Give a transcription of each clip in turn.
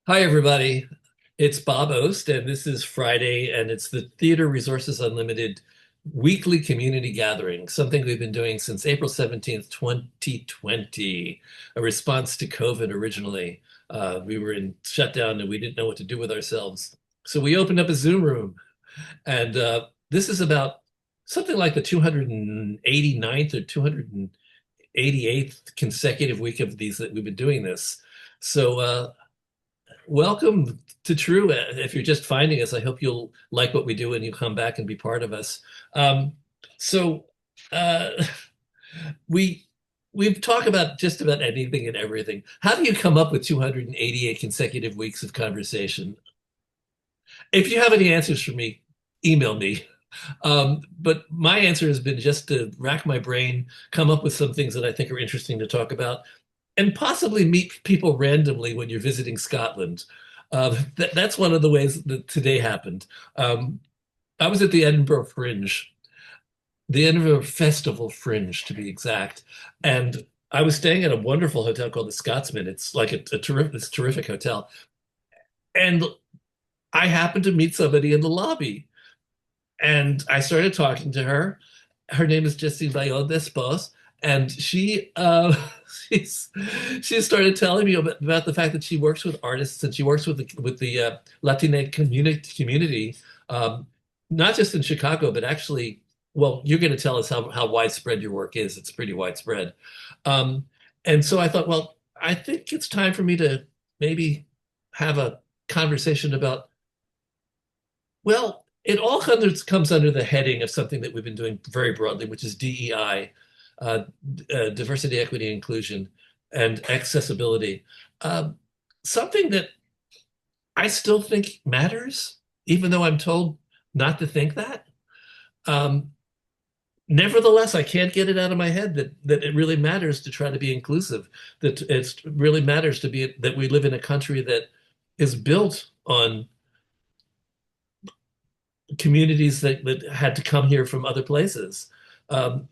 Hi, everybody. It's Bob Ost, and this is Friday, and it's the Theater Resources Unlimited weekly community gathering, something we've been doing since April 17th, 2020, a response to COVID originally. We were in shutdown and we didn't know what to do with ourselves. So we opened up a Zoom room, and this is about something like the 289th or 288th consecutive week of these that we've been doing this. So, welcome to TRU. If you're just finding us, I hope you'll like what we do and you'll come back and be part of us. Um, so uh, we we've talked about just about anything and everything. How do you come up with 288 consecutive weeks of conversation? If you have any answers for me, email me. But my answer has been just to rack my brain, come up with some things that I think are interesting to talk about, and possibly meet people randomly when you're visiting Scotland. That's one of the ways that today happened. I was at the Edinburgh Fringe, the Edinburgh Festival Fringe to be exact, and I was staying at a wonderful hotel called the Scotsman. It's like it's a terrific hotel, and I happened to meet somebody in the lobby, and I started talking to her. Her name is Justine Bayod Espoz, and she's she started telling me about the fact that she works with artists and she works with the Latine community, um, not just in Chicago, but actually, well, you're going to tell us how widespread your work is. It's pretty widespread, um, and so I thought, well, I think it's time for me to maybe have a conversation about, well, it all comes under the heading of something that we've been doing very broadly, which is DEI, uh, diversity, equity, inclusion, and accessibility. Um, Something that I still think matters, even though I'm told not to think that. Um, Nevertheless, I can't get it out of my head that it really matters to try to be inclusive, that it really matters to be that we live in a country that is built on communities that had to come here from other places. Um,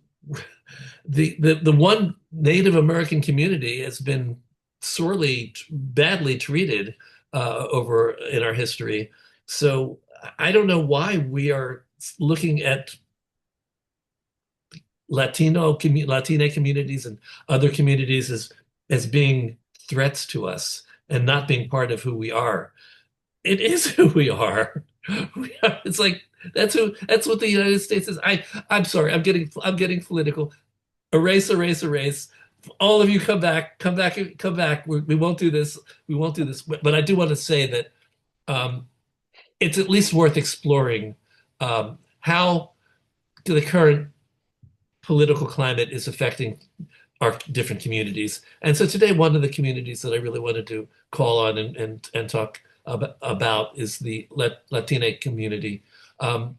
the one Native American community has been sorely, badly treated over in our history. So I don't know why we are looking at Latina communities and other communities as being threats to us and not being part of who we are. It is who we are. It's like that's what the United States is. I'm sorry. I'm getting political. Erase, erase, erase. All of you come back, come back, come back. We won't do this. We won't do this. But I do want to say that um, it's at least worth exploring how the current political climate is affecting our different communities. And so today, one of the communities that I really wanted to call on and talk about is the Latina community. Um,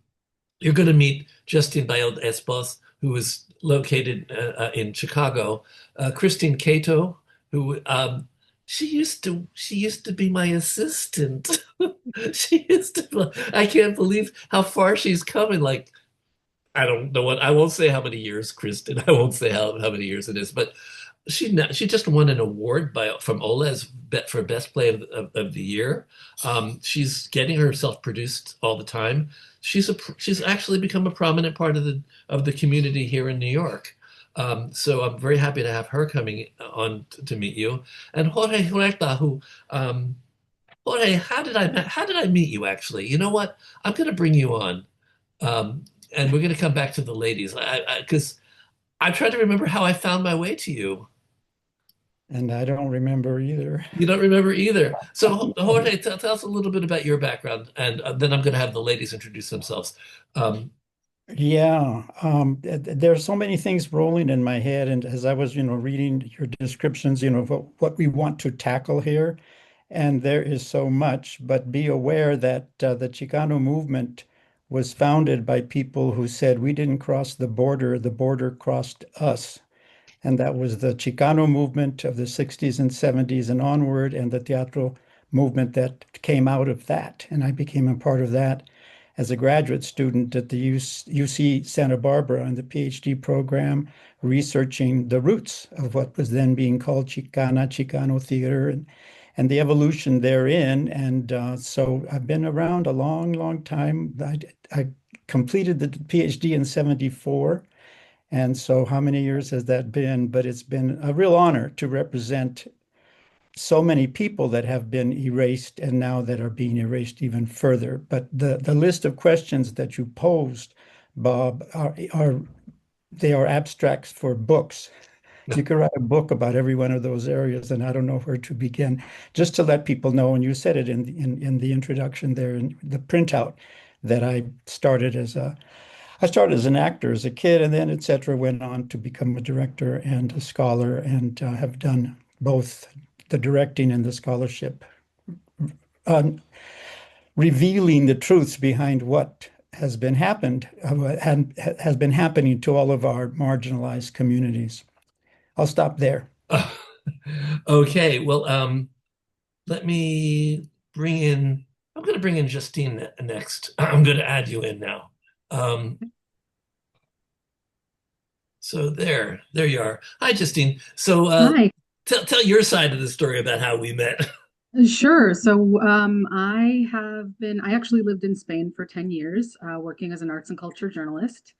you're going to meet Justine Bayod Espoz, who is located in Chicago. Christin Cato, who she used to be my assistant. She used to. I can't believe how far she's coming. Like, I don't know what, I won't say how many years, Kristen. I won't say how many years it is, but she just won an award from HOLA for best play of the year. She's getting herself produced all the time. She's actually become a prominent part of the community here in New York. So I'm very happy to have her coming on to meet you. And Jorge Huerta, who Jorge, how did I meet you actually? You know what? I'm going to bring you on. Um, and we're going to come back to the ladies because I'm trying to remember how I found my way to you. And I don't remember either. You don't remember either. So, Jorge, tell us a little bit about your background, and then I'm going to have the ladies introduce themselves. Um, Yeah, there are so many things rolling in my head, and as I was, reading your descriptions, what we want to tackle here, and there is so much. But be aware that the Chicano movement was founded by people who said we didn't cross the border crossed us. And that was the Chicano movement of the 60s and 70s and onward, and the teatro movement that came out of that. And I became a part of that as a graduate student at the UC Santa Barbara in the PhD program, researching the roots of what was then being called Chicana, Chicano theater. and the evolution therein. And so I've been around a long, long time. I completed the PhD in 74. And so how many years has that been? But it's been a real honor to represent so many people that have been erased and now that are being erased even further. But the list of questions that you posed, Bob, are they are abstracts for books. You could write a book about every one of those areas, and I don't know where to begin. Just to let people know, and you said it in the introduction there in the printout, that I started as an actor as a kid, and then et cetera, went on to become a director and a scholar, and have done both the directing and the scholarship, uh, revealing the truths behind what has been happening to all of our marginalized communities. I'll stop there. Okay, well, let me bring in, I'm going to bring in Justine next. I'm going to add you in now. Um, so there you are. Hi, Justine. So Hi. tell your side of the story about how we met. Sure. So I actually lived in Spain for 10 years, working as an arts and culture journalist.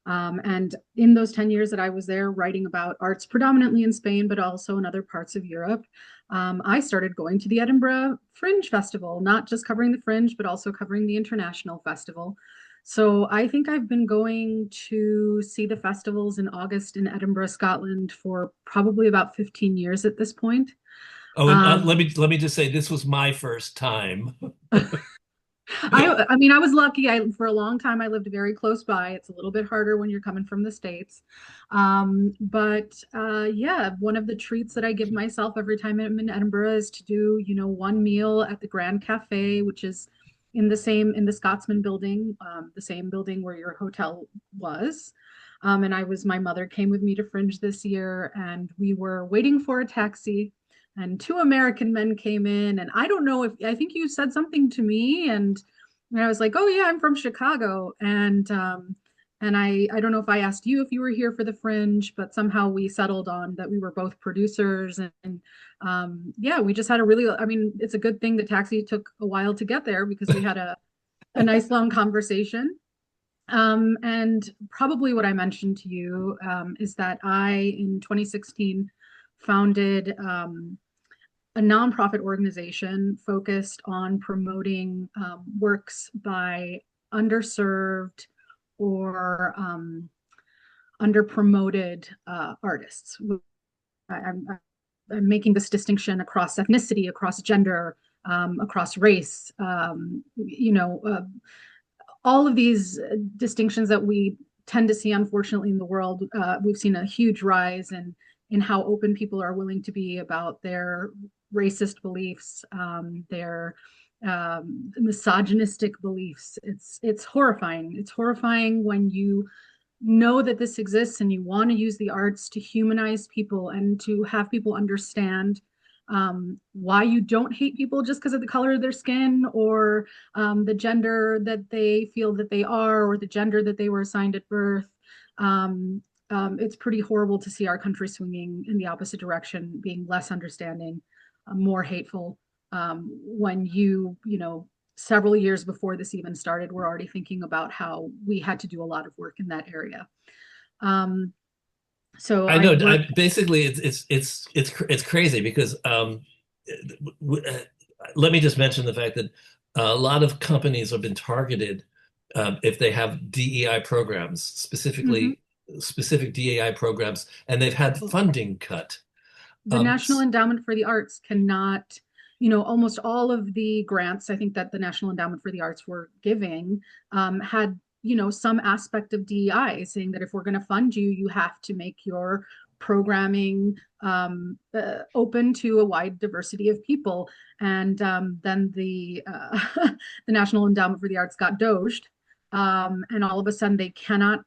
And in those 10 years that I was there writing about arts, predominantly in Spain, but also in other parts of Europe, I started going to the Edinburgh Fringe Festival, not just covering the Fringe, but also covering the International Festival. So I think I've been going to see the festivals in August in Edinburgh, Scotland for probably about 15 years at this point. Oh, and Um, let me just say this was my first time. I mean, I was lucky. For a long time I lived very close by. It's a little bit harder when you're coming from the States. But yeah, one of the treats that I give myself every time I'm in Edinburgh is to do, one meal at the Grand Cafe, which is in the Scotsman building, the same building where your hotel was. And my mother came with me to Fringe this year, and we were waiting for a taxi, and two American men came in, and I don't know if I think you said something to me, and I was like, "Oh yeah, I'm from Chicago," and I don't know if I asked you if you were here for the Fringe, but somehow we settled on that we were both producers, and yeah, we just had a really, I mean, it's a good thing the taxi took a while to get there because we had a nice long conversation. And probably what I mentioned to you is that I, in 2016, founded a nonprofit organization focused on promoting works by underserved or underpromoted artists. I'm, I'm making this distinction across ethnicity, across gender, across race, all of these distinctions that we tend to see, unfortunately, in the world. We've seen a huge rise in how open people are willing to be about their racist beliefs, their misogynistic beliefs. It's horrifying. It's horrifying when you know that this exists and you want to use the arts to humanize people and to have people understand why you don't hate people just because of the color of their skin, or the gender that they feel that they are, or the gender that they were assigned at birth. It's pretty horrible to see our country swinging in the opposite direction, being less understanding, more hateful. When several years before this even started, we're already thinking about how we had to do a lot of work in that area. Um, so I I know. work. Basically, it's crazy because let me just mention the fact that a lot of companies have been targeted if they have DEI programs, Mhm. specific DEI programs, and they've had funding cut. The Um, National Endowment for the Arts cannot, almost all of the grants I think that the National Endowment for the Arts were giving had, some aspect of DEI, saying that if we're going to fund you, you have to make your programming open to a wide diversity of people. And then the National Endowment for the Arts got doged. And all of a sudden they cannot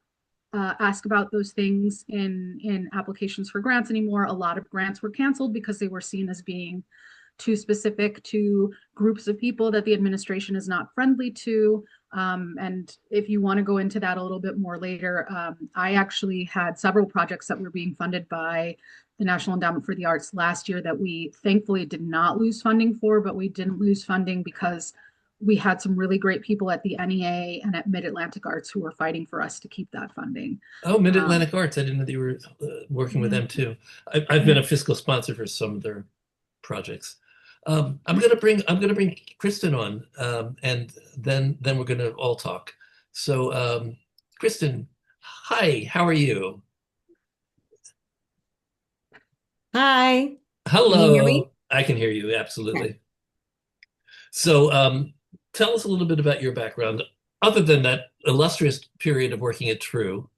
ask about those things in applications for grants anymore. A lot of grants were canceled because they were seen as being too specific to groups of people that the administration is not friendly to. And if you want to go into that a little bit more later, I actually had several projects that were being funded by the National Endowment for the Arts last year that we thankfully did not lose funding for, but we didn't lose funding because we had some really great people at the NEA and at Mid-Atlantic Arts who were fighting for us to keep that funding. Oh, Mid-Atlantic Arts. I didn't know that you were working with Yeah. them too. I've been a fiscal sponsor for some of their projects. I'm gonna bring Christin on, and then we're gonna all talk. So, Christin, hi, how are you? Hi, can you hear me? Hello, I can hear you Okay. absolutely. So, tell us a little bit about your background, other than that illustrious period of working at TRU.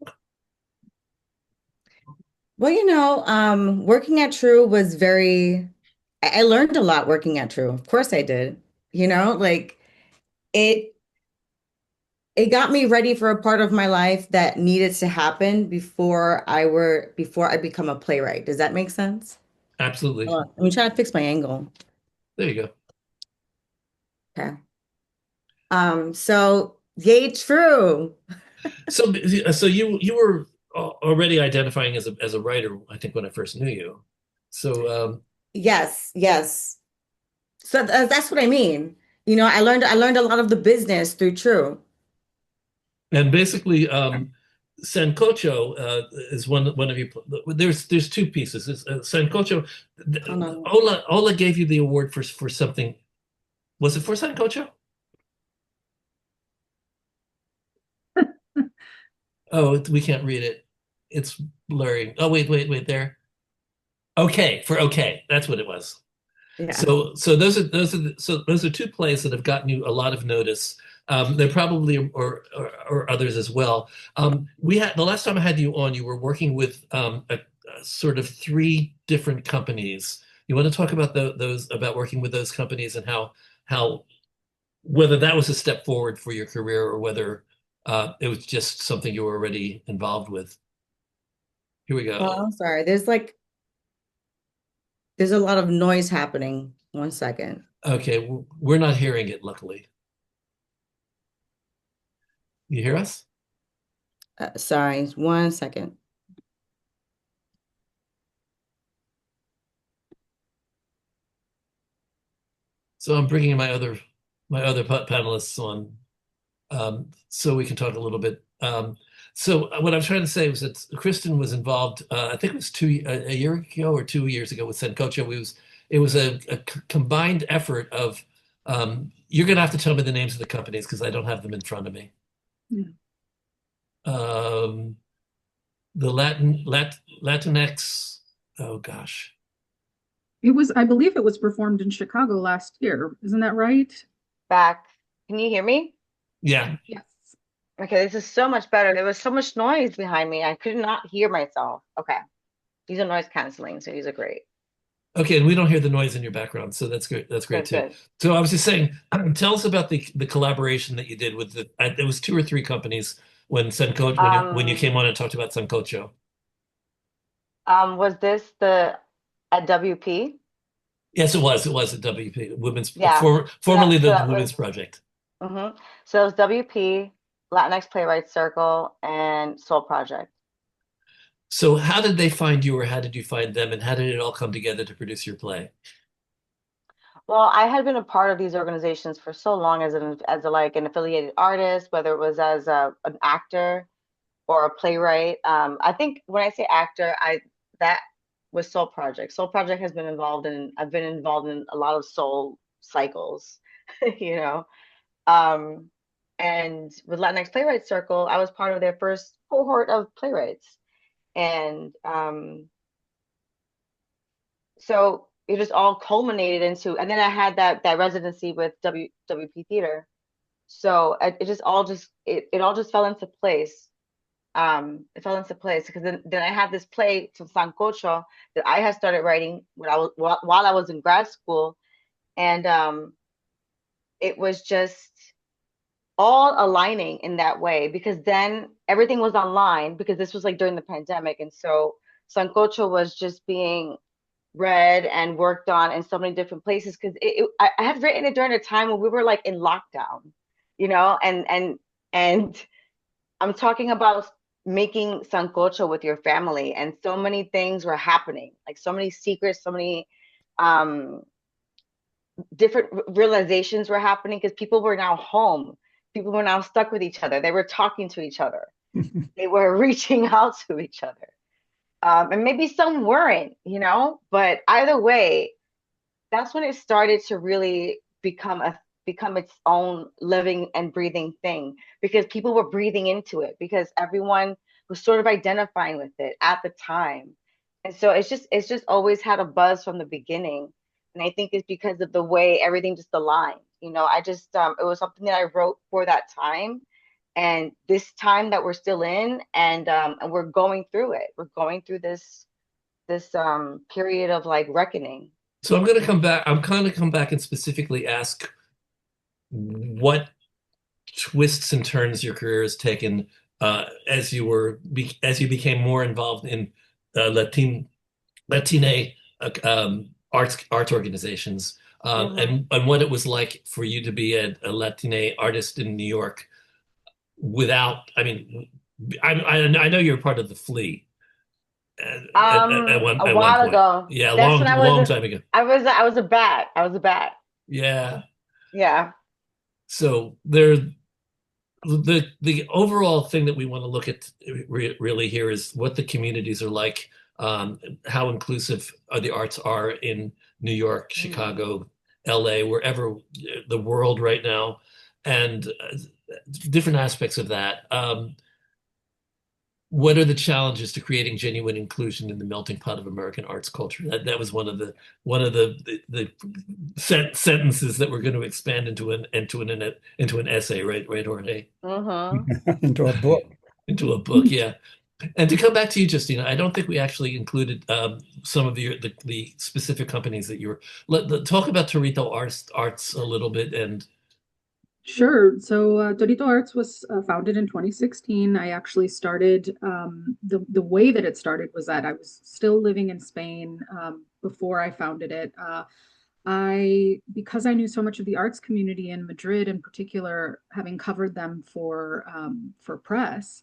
Well, working at TRU was I learned a lot working at TRU. Of course I did. Like it it got me ready for a part of my life that needed to happen before I become a playwright. Does that make sense? Absolutely. Hold on, let me try to fix my angle. There you go. Okay. So yay, TRU. So you were already identifying as a writer, I think, when I first knew you. So Yes, yes. So that's what I mean. I learned a lot of the business through TRU. and basically Sancocho is one of you. There's two pieces. Sancocho. Hold on. Ola gave you the award for something. Was it for Sancocho? Oh, we can't read it. It's blurring. Oh, wait there. Okay, for okay. That's what it was. Yeah. So those are two plays that have gotten you a lot of notice. There probably or others as well. We had the last time I had you on, you were working with a sort of three different companies. You want to talk about those about working with those companies and how whether that was a step forward for your career or whether it was just something you were already involved with. Here we Oh, go. I'm sorry. There's a lot of noise happening. One second. Okay, we're not hearing it, luckily. You hear us? Sorry, 1 second. So I'm bringing my other panelists on so we can talk a little bit. So what I'm trying to say was that Christin was involved. I think it was a year ago or 2 years ago with Sancocho. It was a combined effort of. You're going to have to tell me the names of the companies because I don't have them in front of me. Yeah. The Latinx. Oh gosh. I believe it was performed in Chicago last year. Isn't that right? Back. Can you hear me? Yeah. Yes. Okay, this is so much better. There was so much noise behind me. I could not hear myself. Okay. These are noise canceling, so these are great. Okay, and we don't hear the noise in your background, so that's great. That's great Good, too. good. So I was just saying, tell us about the collaboration that you did with it was two or three companies when Sancocho when you came on and talked about Sancocho. Was this the at WP? Yes, it was. It was at WP Women's Yeah. formerly So the that Women's was Project. So it was WP, Latinx Playwright Circle, and Soul Project. So how did they find you, or how did you find them, and how did it all come together to produce your play? Well, I had been a part of these organizations for so long as a like an affiliated artist, whether it was as an actor or a playwright. I think when I say actor, I that was Soul Project. Soul Project has been involved in. I've been involved in a lot of soul cycles, you know. Um, and with Latinx Playwright Circle, I was part of their first cohort of playwrights, and so it just all culminated into. And then I had that residency with WP Theater. So it just all just it all just fell into place. It fell into place because then I had this play from Sancocho that I had started writing while I was in grad school, and it was just all aligning in that way because then everything was online because this was like during the pandemic, and so Sancocho was just being read and worked on in so many different places because I had written it during a time when we were like in lockdown, you know, and I'm talking about making sancocho with your family, and so many things were happening, like so many secrets, so many um different realizations were happening because people were now home. People were now stuck with each other. They were talking to each other. They were reaching out to each other. And maybe some weren't, you know, but either way, that's when it started to really become its own living and breathing thing, because people were breathing into it, because everyone was sort of identifying with it at the time. And so it's just always had a buzz from the beginning. And I think it's because of the way everything just aligned. You know, I just it was something that I wrote for that time, and this time that we're still in, and we're going through it. We're going through this period of like reckoning. So I'm going to come back. I'm going to come back and specifically ask what twists and turns your career has taken as you became more involved in Latine arts organizations, and what it was like for you to be a Latine artist in New York without. I mean, I know you're part of the Flea A at one while point. ago. Yeah, That's when long time ago. I was a bat. I was a bat. Yeah. Yeah. So the overall thing that we want to look at really here is what the communities are like, how inclusive the arts are in New York, Chicago, LA, wherever the world right now, and different aspects of that. What are the challenges to creating genuine inclusion in the melting pot of American arts culture? That was one of the sentences that we're going to expand into an essay, right, Jorge? Into a book. Into a book, yeah. And to come back to you, Justina, I don't think we actually included some of the specific companies that you were. Talk about Torito Arts a little bit. And Sure. So Torito Arts was founded in 2016. I actually started, the way that it started was that I was still living in Spain before I founded it. Because I knew so much of the arts community in Madrid in particular, having covered them for press,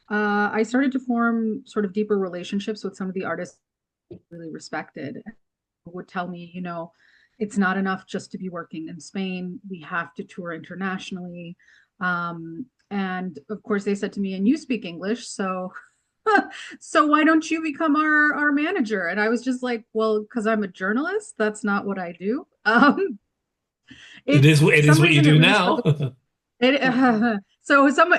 I started to form sort of deeper relationships with some of the artists I really respected. Would tell me, you know, it's not enough just to be working in Spain. We have to tour internationally. And of course, they said to me, and you speak English, so so why don't you become our manager? And I was just like, well, because I'm a journalist. That's not what I do. it is For some what you reason, it do really struck now.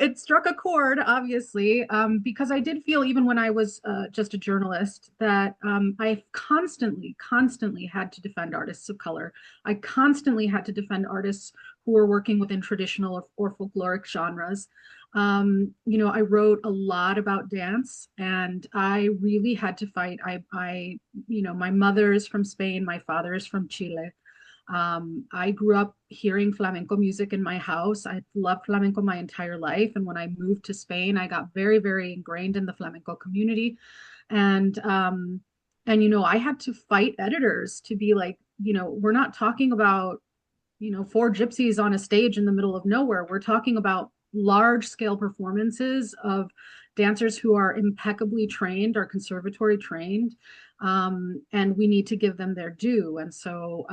it struck a chord, obviously, because I did feel even when I was just a journalist that I constantly had to defend artists of color. I constantly had to defend artists who were working within traditional or folkloric genres. You know, I wrote a lot about dance, and I really had to fight. You know, my mother is from Spain, my father is from Chile. I grew up hearing flamenco music in my house. I loved flamenco my entire life. And when I moved to Spain, I got very ingrained in the flamenco community. And, you know, I had to fight editors to be like, you know, we're not talking about, you know, four gypsies on a stage in the middle of nowhere. We're talking about large scale performances of dancers who are impeccably trained, are conservatory trained, and we need to give them their due. And so,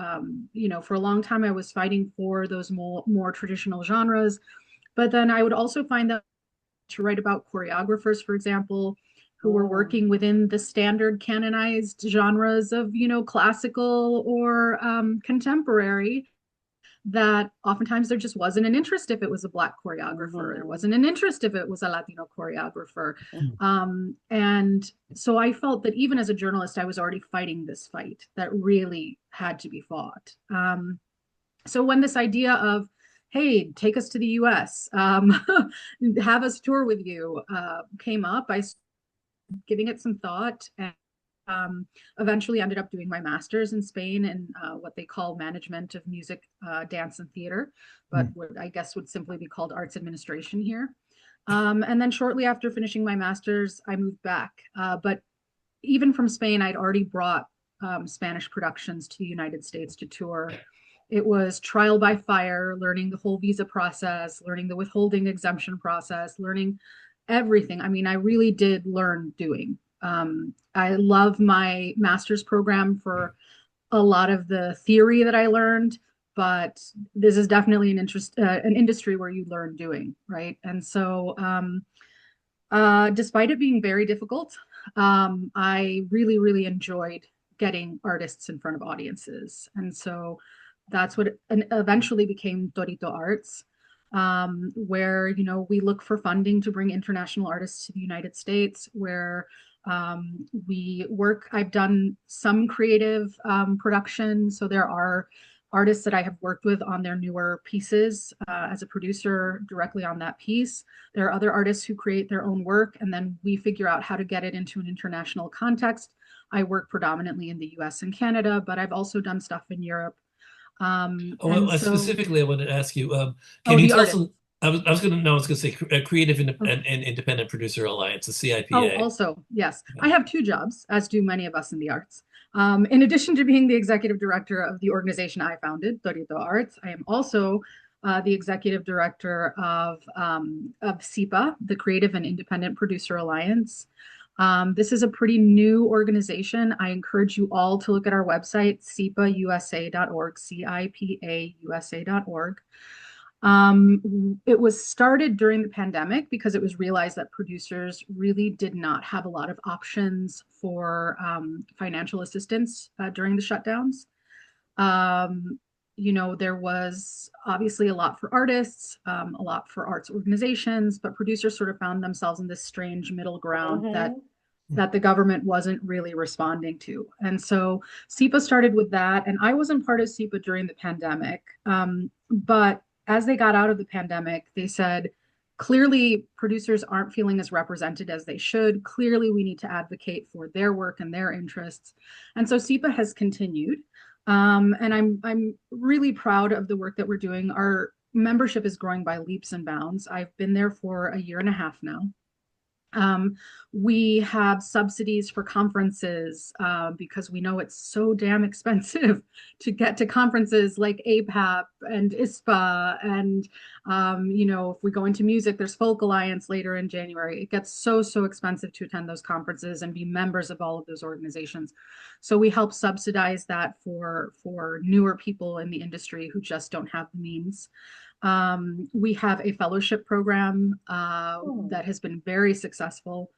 you know, for a long time, I was fighting for those more traditional genres, but then I would also find that to write about choreographers, for example, who were working within the standard canonized genres of, you know, classical or contemporary, that oftentimes there just wasn't an interest if it was a Black choreographer. There wasn't an interest if it was a Latino choreographer. And so I felt that even as a journalist, I was already fighting this fight that really had to be fought. So when this idea of, hey, take us to the US, have us tour with you, came up, I giving it some thought, and eventually ended up doing my master's in Spain in what they call management of music, dance, and theater, but what I guess would simply be called arts administration here. And then shortly after finishing my master's, I moved back. But even from Spain, I'd already brought Spanish productions to the United States to tour. It was trial by fire, learning the whole visa process, learning the withholding exemption process, learning everything. I mean, I really did learn doing. I love my master's program for a lot of the theory that I learned, but this is definitely an industry where you learn doing, right? And so, despite it being very difficult, I really, really enjoyed getting artists in front of audiences. And so that's what eventually became Torito Arts, where, you know, we look for funding to bring international artists to the United States, where we work. I've done some creative production. So there are artists that I have worked with on their newer pieces as a producer directly on that piece. There are other artists who create their own work, and then we figure out how to get it into an international context. I work predominantly in the US and Canada, but I've also done stuff in Europe. Oh, specifically, I wanted to ask you, can oh, you the tell us, artist. I was going to, no, I was going to say Creative Okay. and Independent Producer Alliance, the Oh, CIPA. also, yes. Yeah. I have two jobs, as do many of us in the arts. In addition to being the executive director of the organization I founded, Torito Arts, I am also the executive director of SIPA, the Creative and Independent Producer Alliance. This is a pretty new organization. I encourage you all to look at our website, cipausa.org, CIPAUSA.org. It was started during the pandemic because it was realized that producers really did not have a lot of options for financial assistance during the shutdowns. You know, there was obviously a lot for artists, a lot for arts organizations, but producers sort of found themselves in this strange middle ground that the government wasn't really responding to. And so SIPA started with that. And I wasn't part of SIPA during the pandemic. But as they got out of the pandemic, they said, clearly producers aren't feeling as represented as they should. Clearly, we need to advocate for their work and their interests. And so SIPA has continued. And I'm really proud of the work that we're doing. Our membership is growing by leaps and bounds. I've been there for a year and a half now. We have subsidies for conferences because we know it's so damn expensive to get to conferences like APAP and ISPA. And, you know, if we go into music, there's Folk Alliance later in January. It gets so, so expensive to attend those conferences and be members of all of those organizations. So we help subsidize that for newer people in the industry who just don't have the means. We have a fellowship program that has been very successful.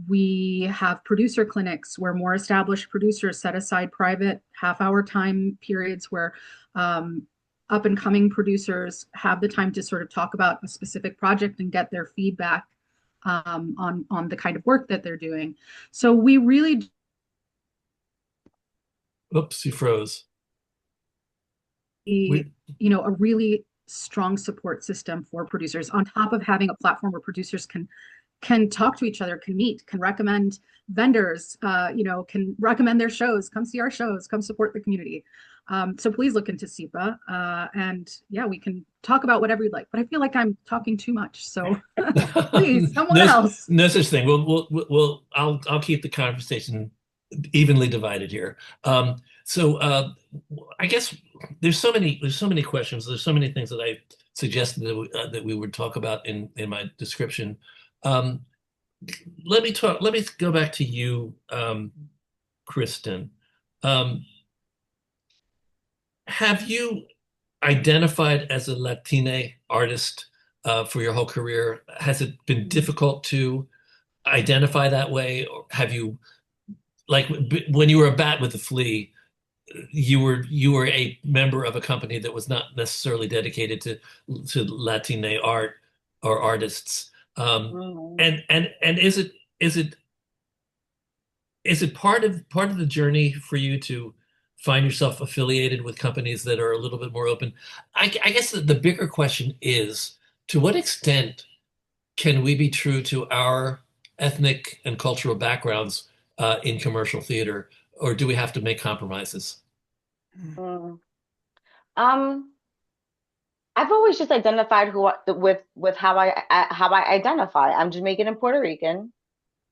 We have producer clinics where more established producers set aside private half-hour time periods where up and coming producers have the time to sort of talk about a specific project and get their feedback on the kind of work that they're doing. So we really. Oops, you froze. You know, a really strong support system for producers on top of having a platform where producers can talk to each other, can meet, can recommend vendors, you know, can recommend their shows, come see our shows, come support the community. So please look into SIPA. And yeah, we can talk about whatever you'd like, but I feel like I'm talking too much. So please, someone else. No such thing. I'll keep the conversation evenly divided here. I guess there's so many questions. There's so many things that I suggested that we would talk about in my description. Let me go back to you, Christin. Have you identified as a Latine artist for your whole career? Has it been difficult to identify that way? Or have you, like when you were a bat with a flea, you were a member of a company that was not necessarily dedicated to Latine art or artists? And is it part of the journey for you to find yourself affiliated with companies that are a little bit more open? I guess the bigger question is, to what extent can we be true to our ethnic and cultural backgrounds in commercial theater, or do we have to make compromises? I've always just identified with how I identify. I'm Jamaican and Puerto Rican.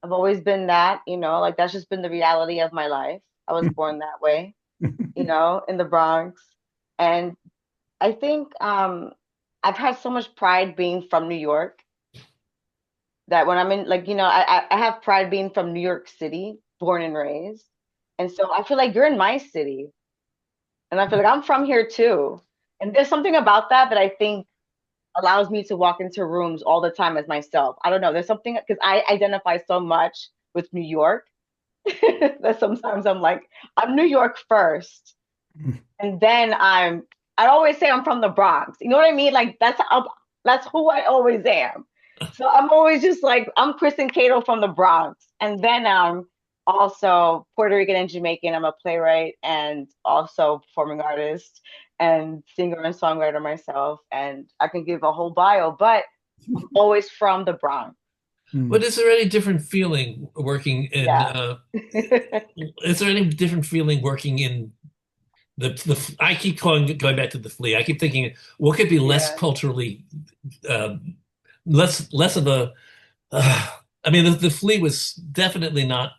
I've always been that, you know, like that's just been the reality of my life. I was born that way, you know, in the Bronx. And I think I've had so much pride being from New York that when I'm in, like, I have pride being from New York City, born and raised. And so I feel like you're in my city. And I feel like I'm from here too. And there's something about that that I think allows me to walk into rooms all the time as myself. I don't know. There's something because I identify so much with New York that sometimes I'm like, I'm New York first. And then I always say I'm from the Bronx. You know what I mean? Like that's who I always am. So I'm always just like, I'm Christin Cato from the Bronx. And then I'm also Puerto Rican and Jamaican. I'm a playwright and also performing artist and singer and songwriter myself. And I can give a whole bio, but I'm always from the Bronx. But is there any different feeling working in Yeah. is there any different feeling working in the I keep going back to the flea. I keep thinking what could be less Yeah. culturally less of a I mean the flea was definitely not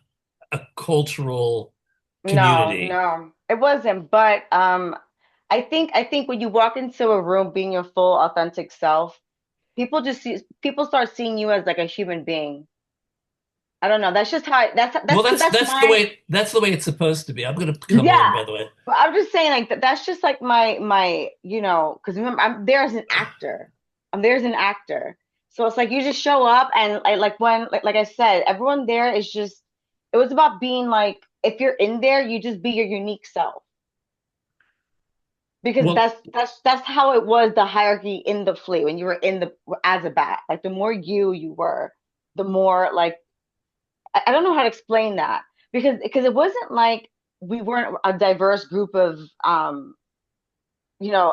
a cultural community. No, it wasn't. But I think when you walk into a room being your full authentic self, people start seeing you as like a human being. I don't know. That's just how Well, that's my that's the way it's supposed to be. I'm gonna come on, yeah. by the way. But I'm just saying like that's just like my because remember I'm there as an actor. I'm there as an actor. So it's like you just show up and like when like I said, everyone there is just it was about being like if you're in there, you just be your unique self. Because Well, that's how it was the hierarchy in the flea when you were in the as a bat. Like the more you were, the more like I don't know how to explain that because it wasn't like we weren't a diverse group of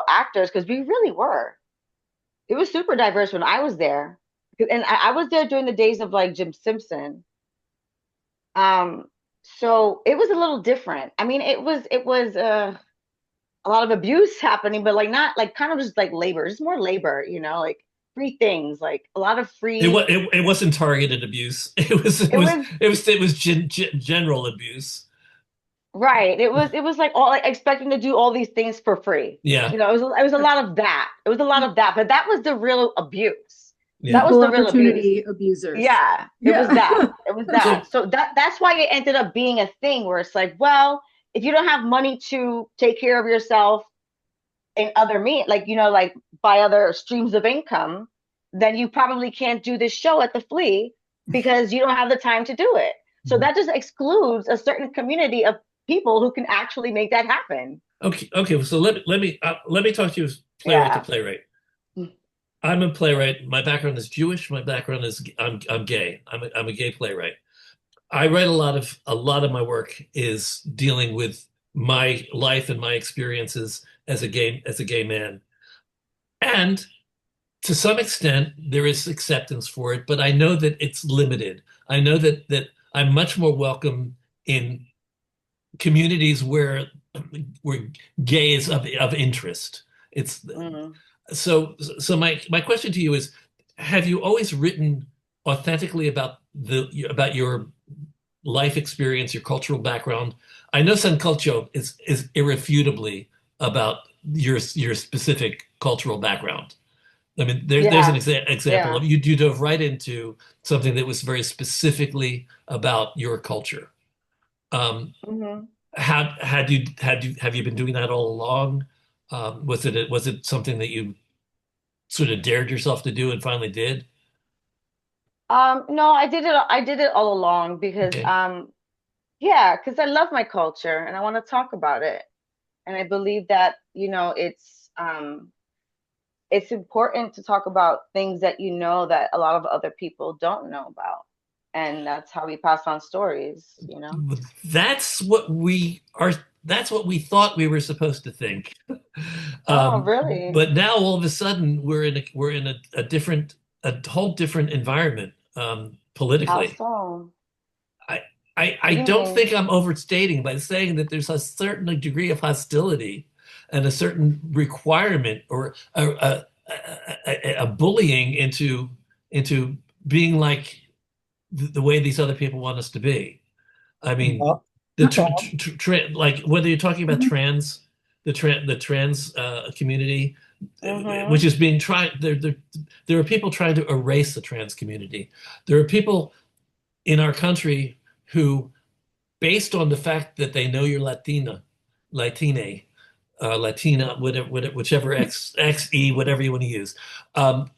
actors because we really were. It was super diverse when I was there. And I was there during the days of like Jim Simpson. Um, so it was a little different. I mean, it was a lot of abuse happening, but like not like kind of just like labor, just more labor, like free things, like a lot of free. it wasn't targeted abuse. It was It was general abuse. right. It was like all like expecting to do all these things for free. Yeah, It was a lot of that. It was a lot of that, but that was the real abuse. That yeah. was Equal the real abuse. opportunity abusers. Yeah, it was Yeah. that. It was So that. So that's why it ended up being a thing where it's like, well, if you don't have money to take care of yourself in other like by other streams of income, then you probably can't do this show at the Flea because you don't have the time to do it. So that just excludes a certain community of people who can actually make that happen. okay. So let me talk to you as playwright to Yeah. playwright. I'm a playwright. My background is Jewish. My background is I'm gay. I'm a gay playwright. I write a lot of my work is dealing with my life and my experiences as a gay man. And to some extent there is acceptance for it, but I know that it's limited. I know that I'm much more welcome in communities where gay is of interest. It's Mhm. so my question to you is, have you always written authentically about your life experience, your cultural background? I know Sancocho is irrefutably about your specific cultural background. I mean, there's an Yeah. example Yeah. of you dove right into something that was very specifically about your culture. Um, Hmm. have you been doing that all along? Was it something that you sort of dared yourself to do and finally did? No, I did it all along because Okay. yeah, because I love my culture and I want to talk about it. And I believe that, it's important to talk about things that that a lot of other people don't know about. And that's how we pass on stories. That's what we are. That's what we thought we were supposed to think. Oh, really? But now all of a sudden we're in a different a whole different environment How politically. so? I, What I do you don't mean? think I'm overstating by saying that there's a certain degree of hostility and a certain requirement or a bullying into being like the way these other people want us to be. I mean, Well, the well, like whether you're talking about trans the trans community, which Mm-hmm. is being tried. There are people trying to erase the trans community. There are people in our country who, based on the fact that they know you're Latine, Latina, whichever XE, whatever you want to use, um,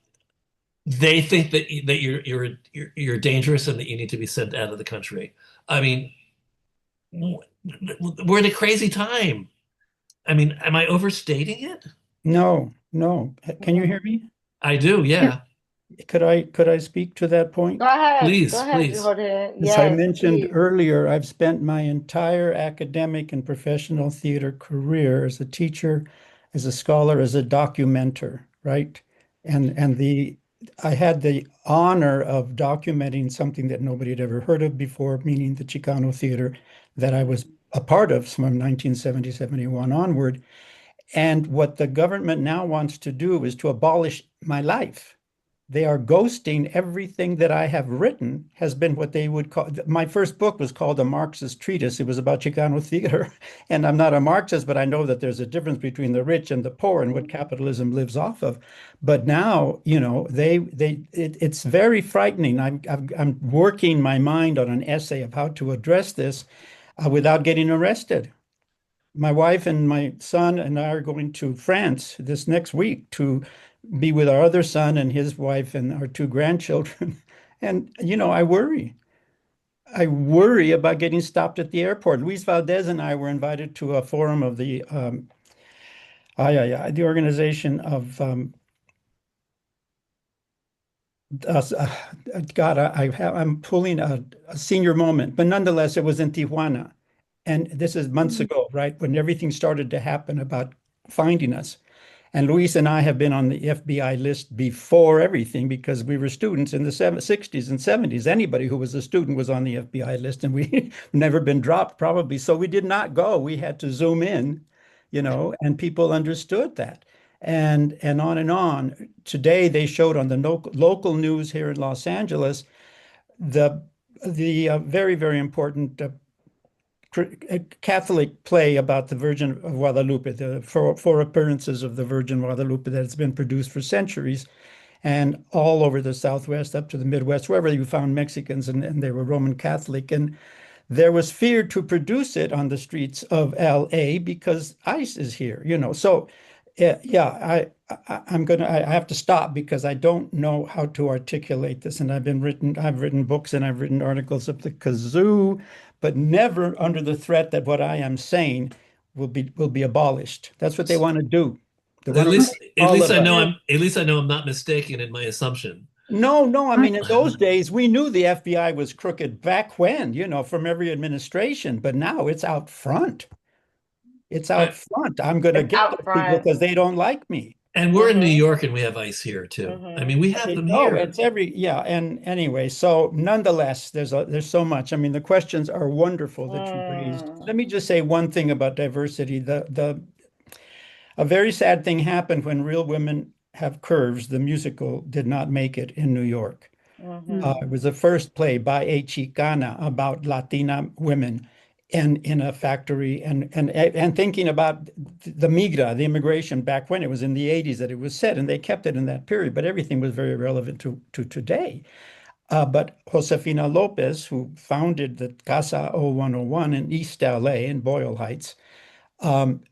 they think that you're dangerous and that you need to be sent out of the country. I mean, we're in a crazy time. I mean, am I overstating it? No, no. Can you hear me? I do, Yeah. yeah. Could I speak to that point? Go Please, ahead, please. Jorge. As I Yes, mentioned please. earlier, I've spent my entire academic and professional theater career as a teacher, as a scholar, as a documenter, right? And I had the honor of documenting something that nobody had ever heard of before, meaning the Chicano theater that I was a part of from 1970, 71 onward. And what the government now wants to do is to abolish my life. They are ghosting everything that I have written has been what they would call, my first book was called A Marxist Treatise. It was about Chicano theater. And I'm not a Marxist, but I know that there's a difference between the rich and the poor and what capitalism lives off of. But now, it's very frightening. I'm working my mind on an essay of how to address this without getting arrested. My wife and my son and I are going to France this next week to be with our other son and his wife and our two grandchildren. And, I worry. I worry about getting stopped at the airport. Luis Valdez and I were invited to a forum of the organization of us. God, I'm pulling a senior moment, but nonetheless, it was in Tijuana. And this is months ago, right? When everything started to happen about finding us. And Luis and I have been on the FBI list before everything because we were students in the 60s and 70s. Anybody who was a student was on the FBI list, and we never been dropped probably. So we did not go. We had to zoom in, and people understood that. And on and on. Today they showed on the local news here in Los Angeles the very, very important a Catholic play about the Virgin of Guadalupe, the four appearances of the Virgin Guadalupe that has been produced for centuries and all over the Southwest up to the Midwest, wherever you found Mexicans and they were Roman Catholic. And there was fear to produce it on the streets of LA because ICE is here, So yeah, I have to stop because I don't know how to articulate this. And I've written books and I've written articles of the kazoo, but never under the threat that what I am saying will be abolished. That's what they want to do. They At want to least, erase at all least of I us. know I'm not mistaken in my assumption. No, no. I I, mean, in those days, we knew the FBI was crooked back when, from every administration, but now it's out front. It's out I, front. I'm going to It's get out those people front. because they don't like me. and we're in New Mm-hmm. York and we have ice here too. I Mm-hmm. mean, we have them No, here. it's yeah. And anyway, so nonetheless, there's so much. I mean, the questions are wonderful that you raised. Mm. Let me just say one thing about diversity. A very sad thing happened when Real Women Have Curves, the musical, did not make it in New York. Mm-hmm. It was the first play by a Chicana about Latina women in a factory and thinking about the migra, the immigration back when it was in the 80s that it was set, and they kept it in that period, but everything was very relevant to today. But Josefina Lopez, who founded the Casa 0101 in East LA in Boyle Heights,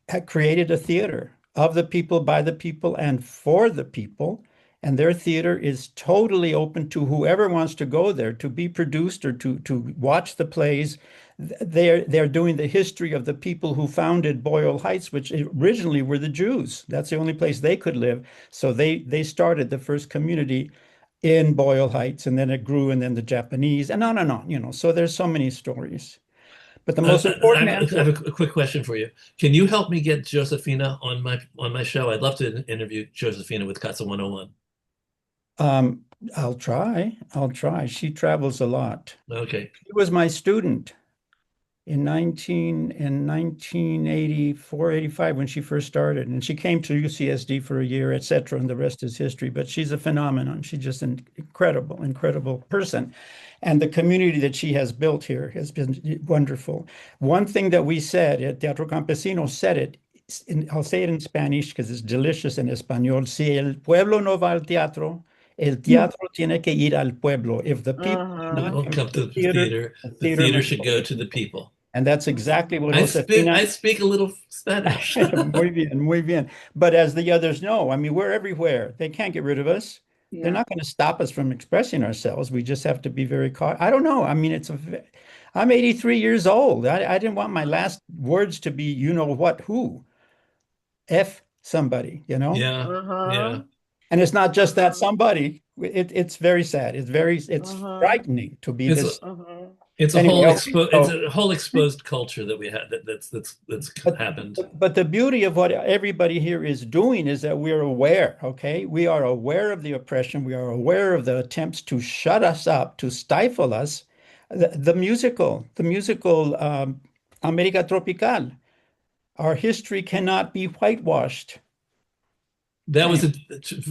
had created a theater of the people, by the people, and for the people. And their theater is totally open to whoever wants to go there to be produced or to watch the plays. They're doing the history of the people who founded Boyle Heights, which originally were the Jews. That's the only place they could live. So they started the first community in Boyle Heights, and then it grew, and then the Japanese, and on and on. So there's so many stories. But the most important I have answer. a quick question for you. Can you help me get Josefina on my show? I'd love to interview Josefina with Katza 101. Um, I'll try. I'll try. She travels a lot. Okay. She was my student in 1984, 85 when she first started. And she came to UCSD for a year, etc. And the rest is history. But she's a phenomenon. She's just an incredible, incredible person. And the community that she has built here has been wonderful. One thing that we said at Teatro Campesino said it I'll say it in Spanish because it's delicious in Español. Si el pueblo no va al teatro, el teatro tiene que ir al pueblo. If the people do not Don't come come to to the theater. the The theater theater must should go go to to the people. people. And that's exactly what Josefina. I speak a little Spanish. Muy bien, muy bien. But as the others know, I mean, we're everywhere. They can't get rid of us. They're Yeah. not going to stop us from expressing ourselves. We just have to be very cautious. I don't know. I mean, I'm 83 years old. I didn't want my last words to be, you know what, who. F somebody, you know? Yeah. And it's not just that somebody. It's very sad. It's frightening to be It's this. it's Anyway, it's a whole exposed culture that we had that's happened. But the beauty of what everybody here is doing is that we're aware, okay? We are aware of the oppression. We are aware of the attempts to shut us up, to stifle us. The musical, America Tropical, our history cannot be whitewashed. That was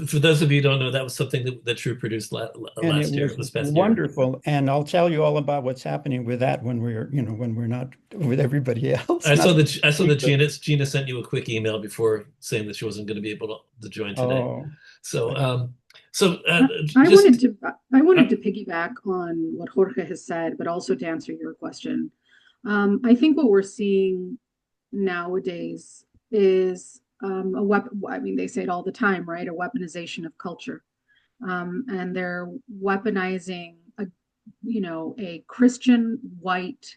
for those of you who don't know, that was something that TRU produced And last it year, was this past year. wonderful. And I'll tell you all about what's happening with that when we're not with everybody else. I saw that Gina sent you a quick email before saying that she wasn't going to be able to join today. Oh. So I wanted to piggyback on what Jorge has said, but also to answer your question. I think what we're seeing nowadays is a weapon. I mean, they say it all the time, right? A weaponization of culture, and they're weaponizing a Christian white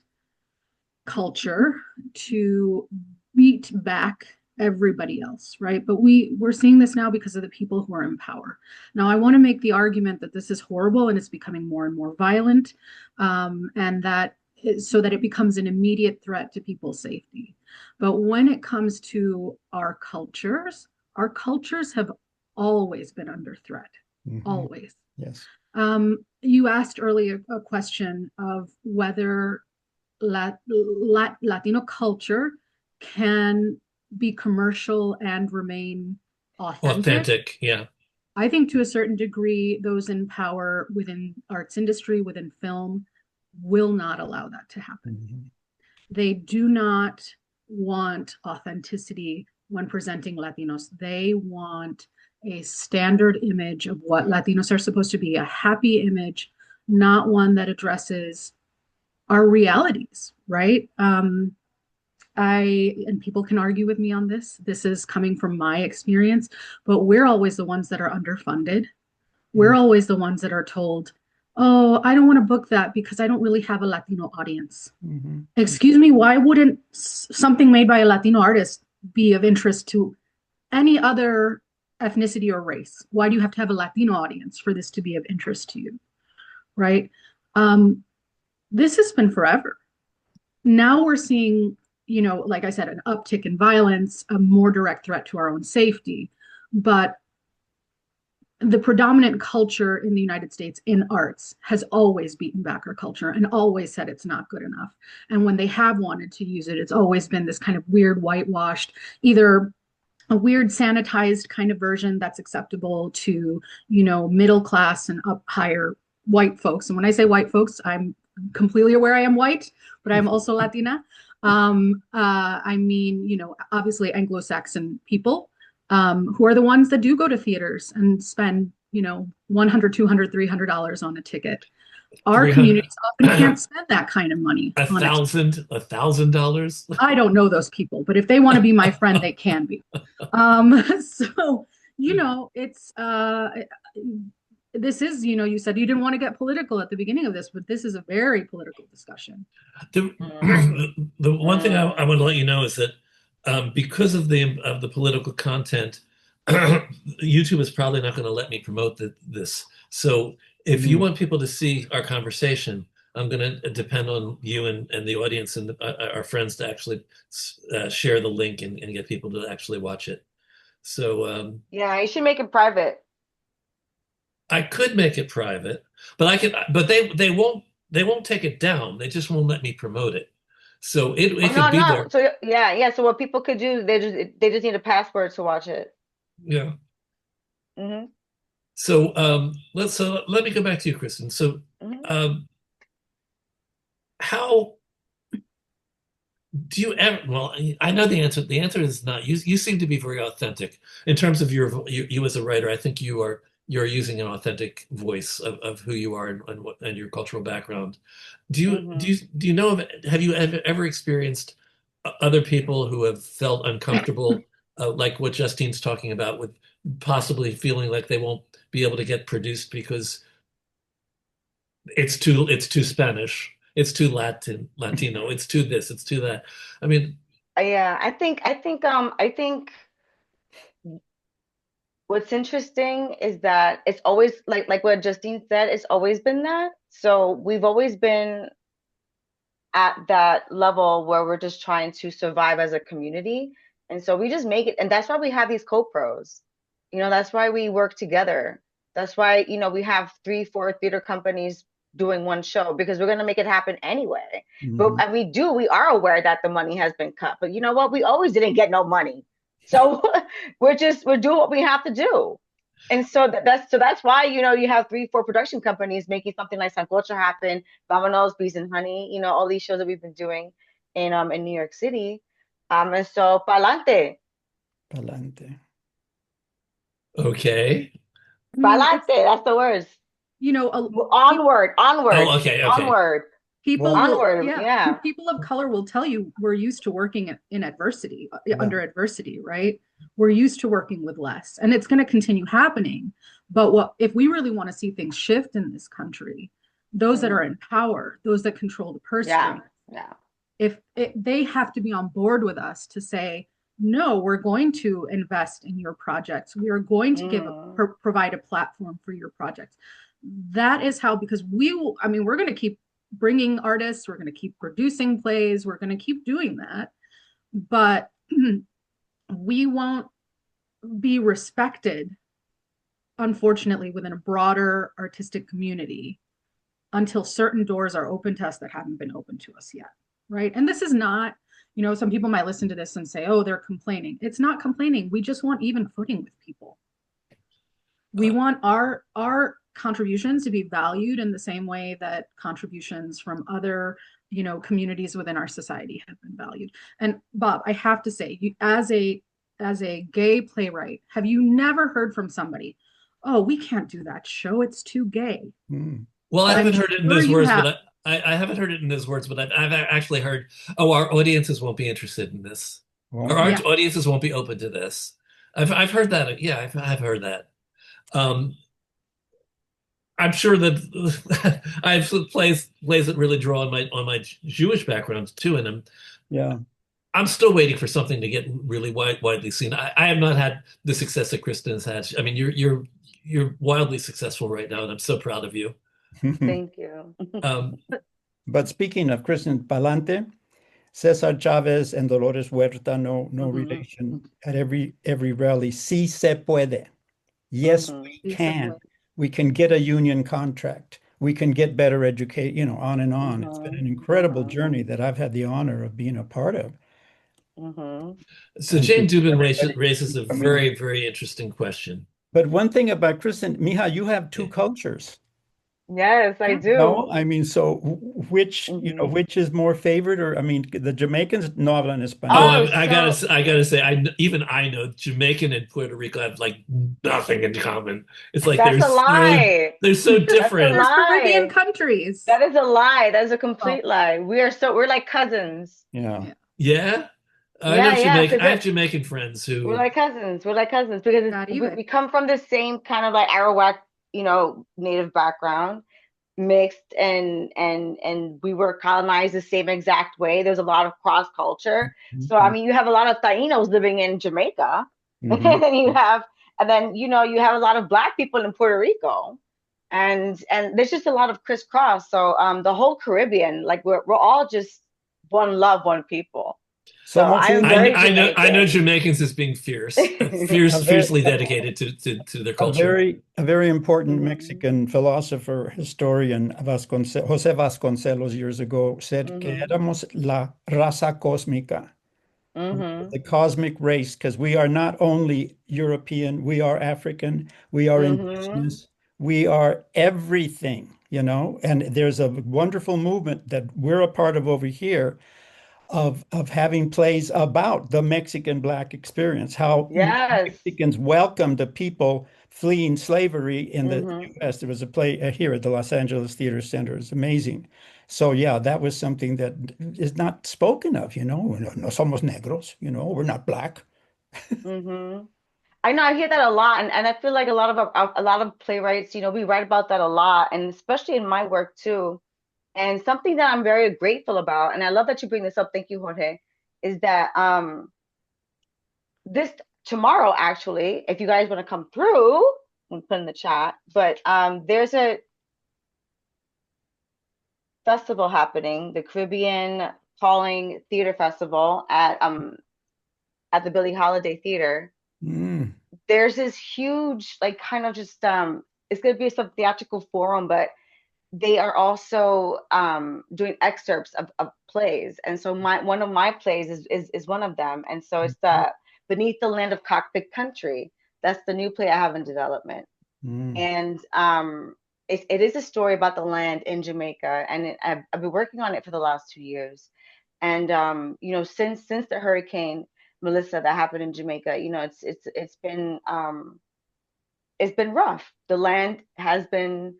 culture to beat back everybody else, right? But we're seeing this now because of the people who are in power. Now, I want to make the argument that this is horrible and it's becoming more and more violent, and that so that it becomes an immediate threat to people's safety. But when it comes to our cultures have always been under threat, always. Yes. You asked earlier a question of whether Latino culture can be commercial and remain authentic. Yeah. I think to a certain degree, those in power within arts industry, within film, will not allow that to happen. They do not want authenticity when presenting Latinos. They want a standard image of what Latinos are supposed to be, a happy image, not one that addresses our realities, right? And people can argue with me on this. This is coming from my experience, but we're always the ones that are underfunded. We're always the ones that are told, oh, I don't want to book that because I don't really have a Latino audience. Excuse me, why wouldn't something made by a Latino artist be of interest to any other ethnicity or race? Why do you have to have a Latino audience for this to be of interest to you, right? This has been forever. Now we're seeing, like I said, an uptick in violence, a more direct threat to our own safety. But the predominant culture in the United States in arts has always beaten back our culture and always said it's not good enough. And when they have wanted to use it, it's always been this kind of weird whitewashed, either a weird sanitized kind of version that's acceptable to, middle class and up higher white folks. And when I say white folks, I'm completely aware I am white, but I'm also Latina. I mean, obviously Anglo-Saxon people who are the ones that do go to theaters and spend, $100, $200, $300 on a ticket. Our communities often can't spend that kind of money. $1,000? I don't know those people, but if they want to be my friend, they can be. So, it's this is, you said you didn't want to get political at the beginning of this, but this is a very political discussion. The one thing I want to let you know is that because of the political content, YouTube is probably not going to let me promote this. So if you want people to see our conversation, I'm going to depend on you and the audience and our friends to actually share the link and get people to actually watch it. So yeah, you should make it private. I could make it private, but I could, but they won't take it down. They just won't let me promote it. So it could be there. So yeah. So what people could do, they just need a password to watch it. Yeah. So let me go back to you, Christin. So how Do you ever, well, I know the answer. The answer is not. You seem to be very authentic in terms of you as a writer. I think you're using an authentic voice of who you are and your cultural background. Do you know of, have you ever experienced other people who have felt uncomfortable, like what Justine's talking about, with possibly feeling like they won't be able to get produced because it's too Spanish, it's too Latino, it's too this, it's too that. I mean, Yeah, I think what's interesting is that it's always like what Justine said, it's always been that. So we've always been at that level where we're just trying to survive as a community. And so we just make it, and that's why we have these co-pros. That's why we work together. That's why, we have 3, 4 theater companies doing one show because we're going to make it happen anyway. But Mhm. and we are aware that the money has been cut. But you know what? We always didn't get no money. So we're doing what we have to do. And so that's why, you have 3, 4 production companies making something like Sancocho happen, Vamonos, Bees and Honey, all these shows that we've been doing in New York City. And so pa'lante, Pa'lante. okay. I mean, it's, pa'lante, that's the words. you know, Onward, onward, Oh, okay. onward, people Well, will, onward. yeah, Yeah. people of color will tell you we're used to working in adversity, yeah. under adversity, right? We're used to working with less, and it's going to continue happening. But if we really want to see things shift in this country, those that are in power, those that control the purse Yeah. string, Yeah. if they have to be on board with us to say, no, we're going to invest in your projects. We are going to provide a platform for your projects. That is how, because we're going to keep bringing artists, we're going to keep producing plays, we're going to keep doing that. But we won't be respected, unfortunately, within a broader artistic community until certain doors are open to us that haven't been open to us yet. Right. And this is not, some people might listen to this and say, oh, they're complaining. It's not complaining. We just want even footing with people. We want our contributions to be valued in the same way that contributions from other, communities within our society have been valued. And Bob, I have to say, as a gay playwright, have you never heard from somebody, oh, we can't do that show, it's too gay? Well, I haven't I'm heard it in sure those you words, have. but I haven't heard it in those words, but I've actually heard, oh, our audiences won't be interested in this, or our Well, Yeah. audiences won't be open to this. I've heard that. Yeah, I've heard that. Um, I'm sure that I have some plays that really draw on my Jewish background too, and yeah. I'm still waiting for something to get really widely seen. I have not had the success that Kristen has had. I mean, you're wildly successful right now, and I'm so proud of you. Thank you. Um, But speaking of Christian Palante, Cesar Chavez and Dolores Huerta, no relation at every rally. Sí se puede. Yes, we can. We can get a union contract. We can get better educate, on and on. It's been an incredible journey that I've had the honor of being a part of. So And to Jane Dubin everybody raises a coming. very, very interesting question. But one thing about Kristen, Mija, you have two cultures. Yes, I do. No, I mean, so which is more favored, or I mean, the Jamaicans no hablan Oh, español. I gotta say, even I know Jamaican and Puerto Rico have like nothing in common. It's like That's a lie. they're so That's a different. There's Caribbean lie. countries. That is a lie. That is a complete Oh. lie. We're like cousins. Yeah. Yeah, I know Yeah, yeah, Jamaican. because I have Jamaican friends we're who, like cousins. We're like cousins because Not we even. come from the same kind of like Arawak, native background, mixed and we were colonized the same exact way. There's a lot of cross culture. So I mean, you have a lot of Tainos living in Jamaica, Mhm. and then you have a lot of Black people in Puerto Rico, and there's just a lot of crisscross. So the whole Caribbean, like we're all just one love, one people. So Somos I am un- very I know Jamaican. Jamaicans as being a very, fiercely dedicated to their a culture. very important Mhm. Mexican philosopher, historian, Jose Vasconcelos years ago said que éramos la raza cósmica, the cosmic race, because we are not only European, we are African, we are indigenous, we are everything, and there's a wonderful movement that we're a part of over here of having plays about the Mexican Black experience, how Yes. Mexicans welcomed the people fleeing slavery in the Mm-hmm. U.S. There was a play here at the Los Angeles Theater Center. It's amazing. So yeah, that was something that is not spoken of, No somos negros, we're not black. Mm-hmm. I know I hear that a lot, and I feel like a lot of playwrights, we write about that a lot, and especially in my work too. And something that I'm very grateful about, and I love that you bring this up, thank you, Jorge, is that this tomorrow actually, if you guys want to come through, we'll put in the chat, but there's a festival happening, the Caribbean Calling Theater Festival at the Billie Holiday Theater. Mm. There's this huge, like, kind of just it's going to be some theatrical forum, but they are also doing excerpts of plays, and so one of my plays is one of them, and so it's the Beneath the Land of Cockpit Country. That's the new play I have in development. And it is a story about the land in Jamaica, and I've been working on it for the last 2 years. And since the hurricane Melissa that happened in Jamaica, it's been rough. The land has been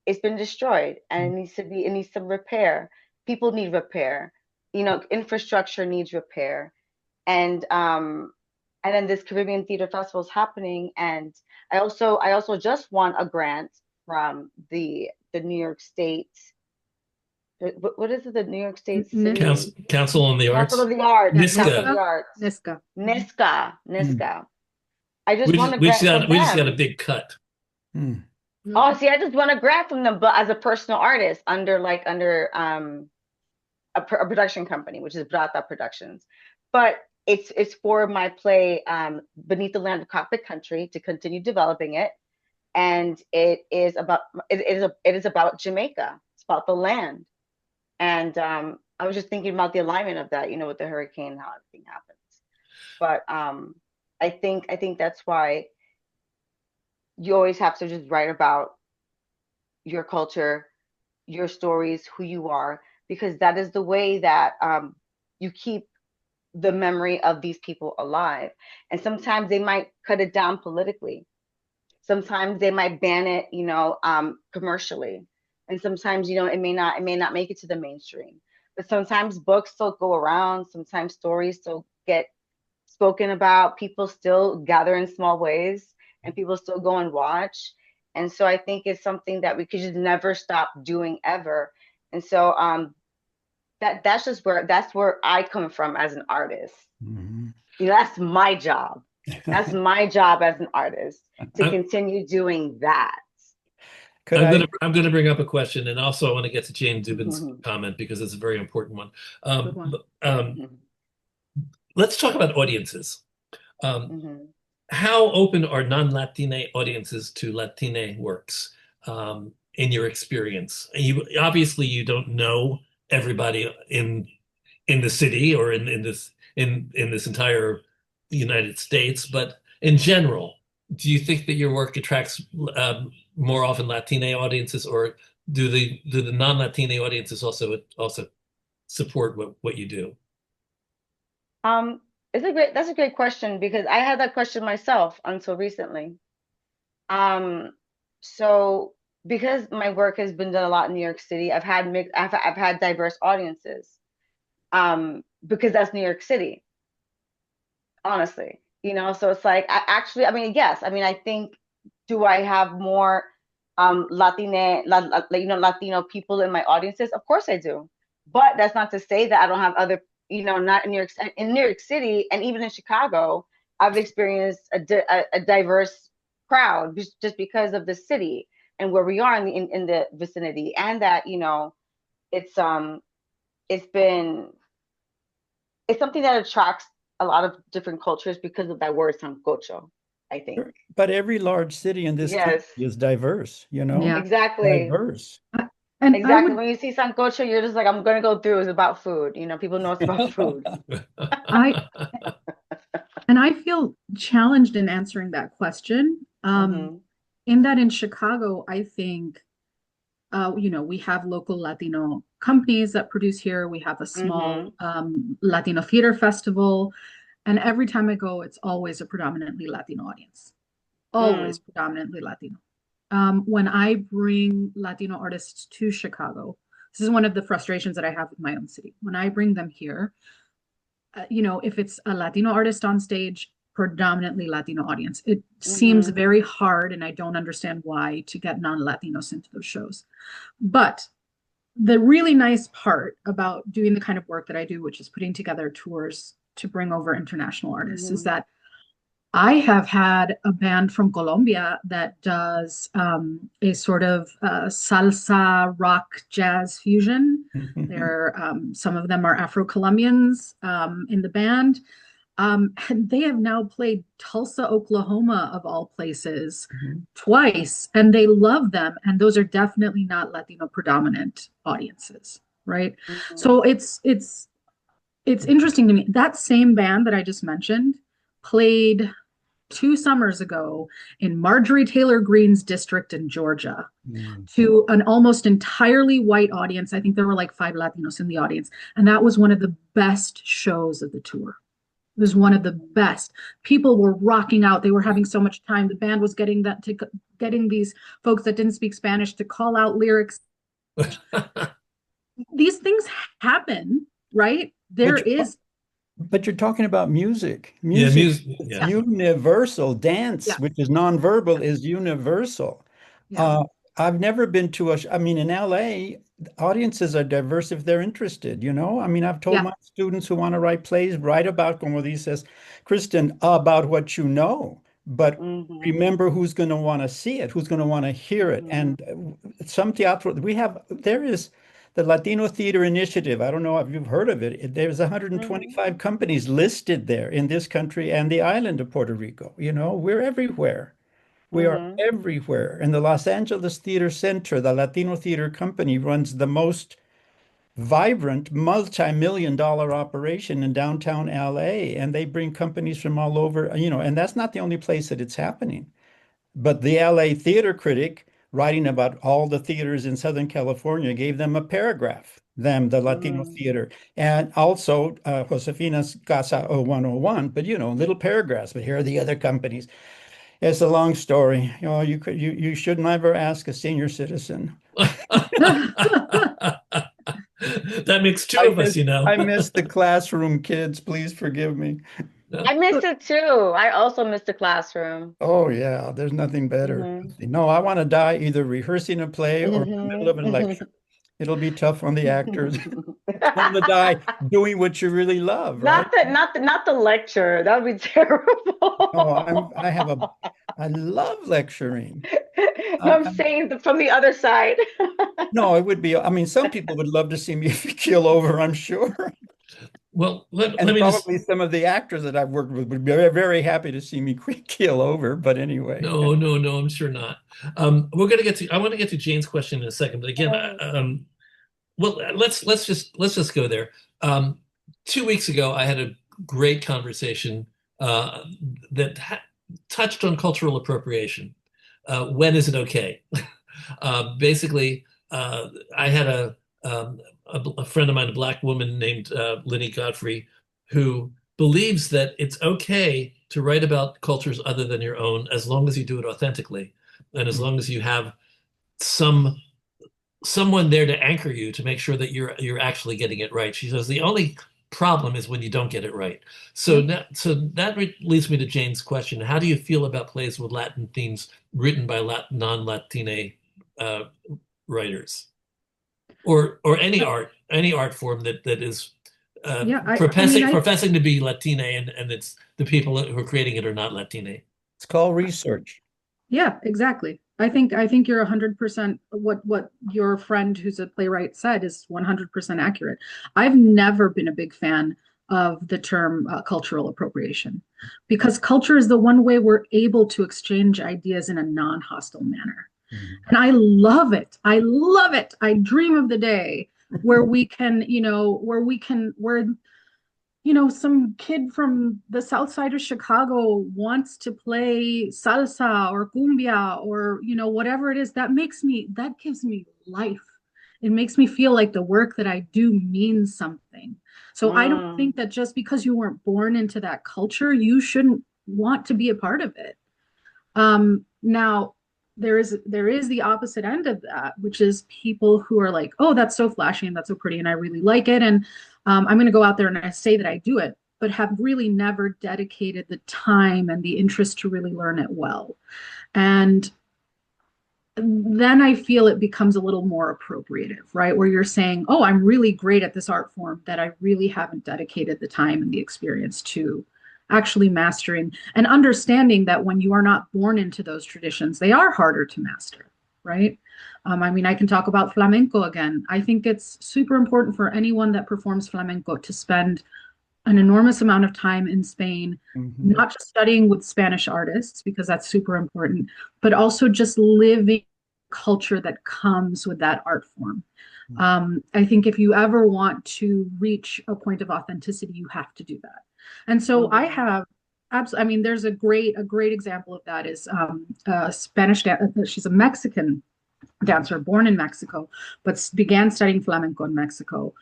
it's been destroyed, and it needs some repair. People need repair. Infrastructure needs repair. And then this Caribbean Theater Festival is happening, and I also just won a grant from the New York State. What is it? The New York State City Council on the Arts. Council of the Arts. NISCA. Council of the Arts. NISCA. I just won a grant from we just got a them. big cut. Oh, see, I just won a grant from them, but as a personal artist under a production company, which is Brata Productions. But it's for my play Beneath the Land of Cockpit Country, to continue developing it, and it is about Jamaica. It's about the land, and I was just thinking about the alignment of that, with the hurricane, how everything happens. But I think that's why you always have to just write about your culture, your stories, who you are, because that is the way that you keep the memory of these people alive. And sometimes they might cut it down politically. Sometimes they might ban it, commercially. And sometimes, it may not make it to the mainstream. But sometimes books still go around. Sometimes stories still get spoken about. People still gather in small ways, and people still go and watch. And so I think it's something that we could just never stop doing ever. And so that's where I come from as an artist. That's my job. That's my job as an artist, to continue doing that. I'm gonna bring up a question, and also I want to get to Jane Dubin's comment, because it's a very important one. Let's talk about audiences. How open are non-Latine audiences to Latine works, in your experience? Obviously you don't know everybody in the city or in this entire United States, but in general, do you think that your work attracts more often Latine audiences, or do the non-Latine audiences also support what you do? That's a great question, because I had that question myself until recently. So because my work has been done a lot in New York City, I've had diverse audiences, because that's New York City, honestly, so it's like, yes, I think, do I have more Latino people in my audiences? Of course I do, but that's not to say that I don't have other, not in New York City, and even in Chicago, I've experienced a diverse crowd, just because of the city and where we are in the vicinity, and that it's something that attracts a lot of different cultures because of that word Sancocho, I think. But every large city in this country is diverse, Yeah. Exactly. Diverse. And exactly. When you see Sancocho, you're just like, I'm going to go through. It's about food. People know it's about food. I feel challenged in answering that question. In that, in Chicago, I think we have local Latino companies that produce here. We have a small Latino theater festival. And every time I go, it's always a predominantly Latino audience, always predominantly Latino. When I bring Latino artists to Chicago, this is one of the frustrations that I have with my own city. When I bring them here, if it's a Latino artist on stage, predominantly Latino audience, it seems very hard, and I don't understand why, to get non-Latinos into those shows. But the really nice part about doing the kind of work that I do, which is putting together tours to bring over international artists, is that I have had a band from Colombia that does a sort of salsa, rock, jazz fusion. Some of them are Afro-Colombians in the band. And they have now played Tulsa, Oklahoma, of all places, twice, and they love them. And those are definitely not Latino predominant audiences, right? So it's interesting to me. That same band that I just mentioned played 2 summers ago in Marjorie Taylor Greene's district in Georgia to an almost entirely white audience. I think there were like 5 Latinos in the audience. And that was one of the best shows of the tour. It was one of the best. People were rocking out. They were having so much time. The band was getting these folks that didn't speak Spanish to call out lyrics. These things happen, right? But you're talking about music. Music is universal. Dance, which is nonverbal, is universal. I've never been to in LA, audiences are diverse if they're interested, I've told my students who want to write plays, write about, como dices, Christin, about what you know, but remember who's going to want to see it, who's going to want to hear it. And some teatro, there is the Latino Theater Initiative. I don't know if you've heard of it. There's 125 companies listed there in this country and the island of Puerto Rico. We're everywhere. We are everywhere. And the Los Angeles Theater Center, the Latino Theater Company, runs the most vibrant multi-million-dollar operation in downtown LA. And they bring companies from all over, and that's not the only place that it's happening. But the LA Theater Critic, writing about all the theaters in Southern California, gave them a paragraph, the Latino theater. And also Josefina's Casa 0101, but little paragraphs, but here are the other companies. It's a long story. You should never ask a senior citizen. That makes 2 of us, I miss the classroom, kids. Please forgive me. I missed it too. I also missed the classroom. Oh, yeah. There's nothing better. No, I want to die either rehearsing a play or in the middle of a lecture. It'll be tough on the actors. Want to die doing what you really love, right? Not the lecture. That would be terrible. No, I love lecturing. No, I'm saying from the other side. No, it would be. Some people would love to see me keel over, I'm sure. Well, let and me probably some of the actors that I've worked with would be very, very happy to see me keel over. But anyway, no, I'm sure not. I want to get to Jane's question in a second, but again, well, let's just go there. 2 weeks ago, I had a great conversation that touched on cultural appropriation. When is it okay? Basically, I had a friend of mine, a Black woman named Linny Godfrey, who believes that it's okay to write about cultures other than your own as long as you do it authentically, and as long as you have someone there to anchor you to make sure that you're actually getting it right. She says the only problem is when you don't get it right. So that leads me to Jane's question. How do you feel about plays with Latin themes written by non-Latine writers, or any art form that is professing to be Latine, and it's the people who are creating it are not Latine? It's called research. Yeah, exactly. I think you're 100%. What your friend who's a playwright said is 100% accurate. I've never been a big fan of the term cultural appropriation, because culture is the one way we're able to exchange ideas in a non-hostile manner. And I love it. I love it. I dream of the day where we can, some kid from the south side of Chicago wants to play salsa or cumbia or, whatever it is. That gives me life. It makes me feel like the work that I do means something. So I don't think that just because you weren't born into that culture, you shouldn't want to be a part of it. Now there is the opposite end of that, which is people who are like, oh, that's so flashy and that's so pretty and I really like it. And I'm going to go out there and I say that I do it, but have really never dedicated the time and the interest to really learn it well. And then I feel it becomes a little more appropriative, right? Where you're saying, oh, I'm really great at this art form that I really haven't dedicated the time and the experience to actually mastering and understanding that when you are not born into those traditions, they are harder to master, right? I mean, I can talk about flamenco again. I think it's super important for anyone that performs flamenco to spend an enormous amount of time in Spain, not just studying with Spanish artists, because that's super important, but also just living culture that comes with that art form. I think if you ever want to reach a point of authenticity, you have to do that. And so I have absolutely, I mean, there's a great example of that is a Spanish, she's a Mexican dancer born in Mexico, but began studying flamenco in Mexico.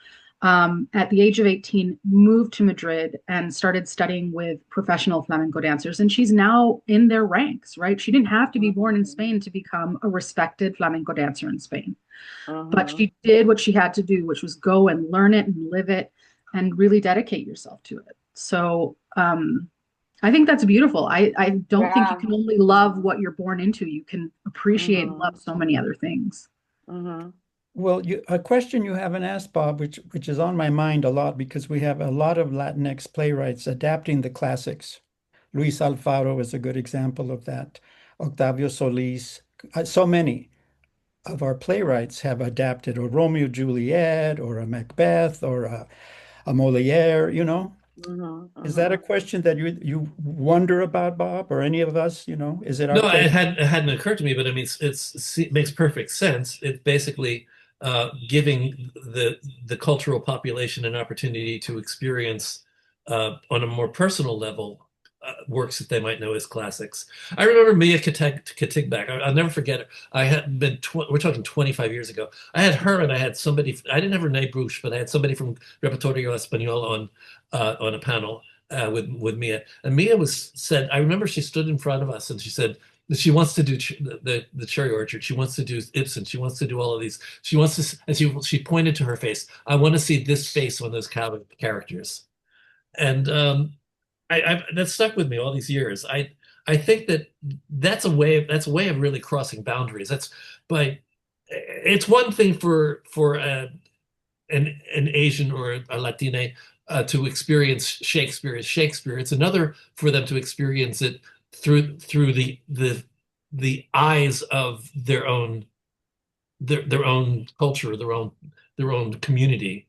At the age of 18, moved to Madrid and started studying with professional flamenco dancers. And she's now in their ranks, right? She didn't have to be born in Spain to become a respected flamenco dancer in Spain. But she did what she had to do, which was go and learn it and live it and really dedicate yourself to it. So I think that's beautiful. I don't think you can only love what you're born into. You can appreciate and love so many other things. Well, a question you haven't asked, Bob, which is on my mind a lot because we have a lot of Latinx playwrights adapting the classics. Luis Alfaro is a good example of that. Octavio Solis, so many of our playwrights have adapted a Romeo and Juliet or a Macbeth or a Molière, you know? Is that a question that you wonder about, Bob, or any of us, you know? Is it our No, place? it hadn't occurred to me, but I mean, it makes perfect sense. It's basically giving the cultural population an opportunity to experience on a more personal level works that they might know as classics. I remember Mia Katigbak. I'll never forget it. I had been, we're talking 25 years ago. I had her and I had somebody, I didn't have Renee Bruch, but I had somebody from Repertorio Español on a panel with Mia. And Mia said, I remember she stood in front of us and she said, that she wants to do the Cherry Orchard. She wants to do Ibsen. She wants to do all of these. She wants to, and she pointed to her face. I want to see this face on those characters, and that stuck with me all these years. I think that's a way of really crossing boundaries. It's one thing for an Asian or a Latine to experience Shakespeare as Shakespeare. It's another for them to experience it through the eyes of their own culture, their own community.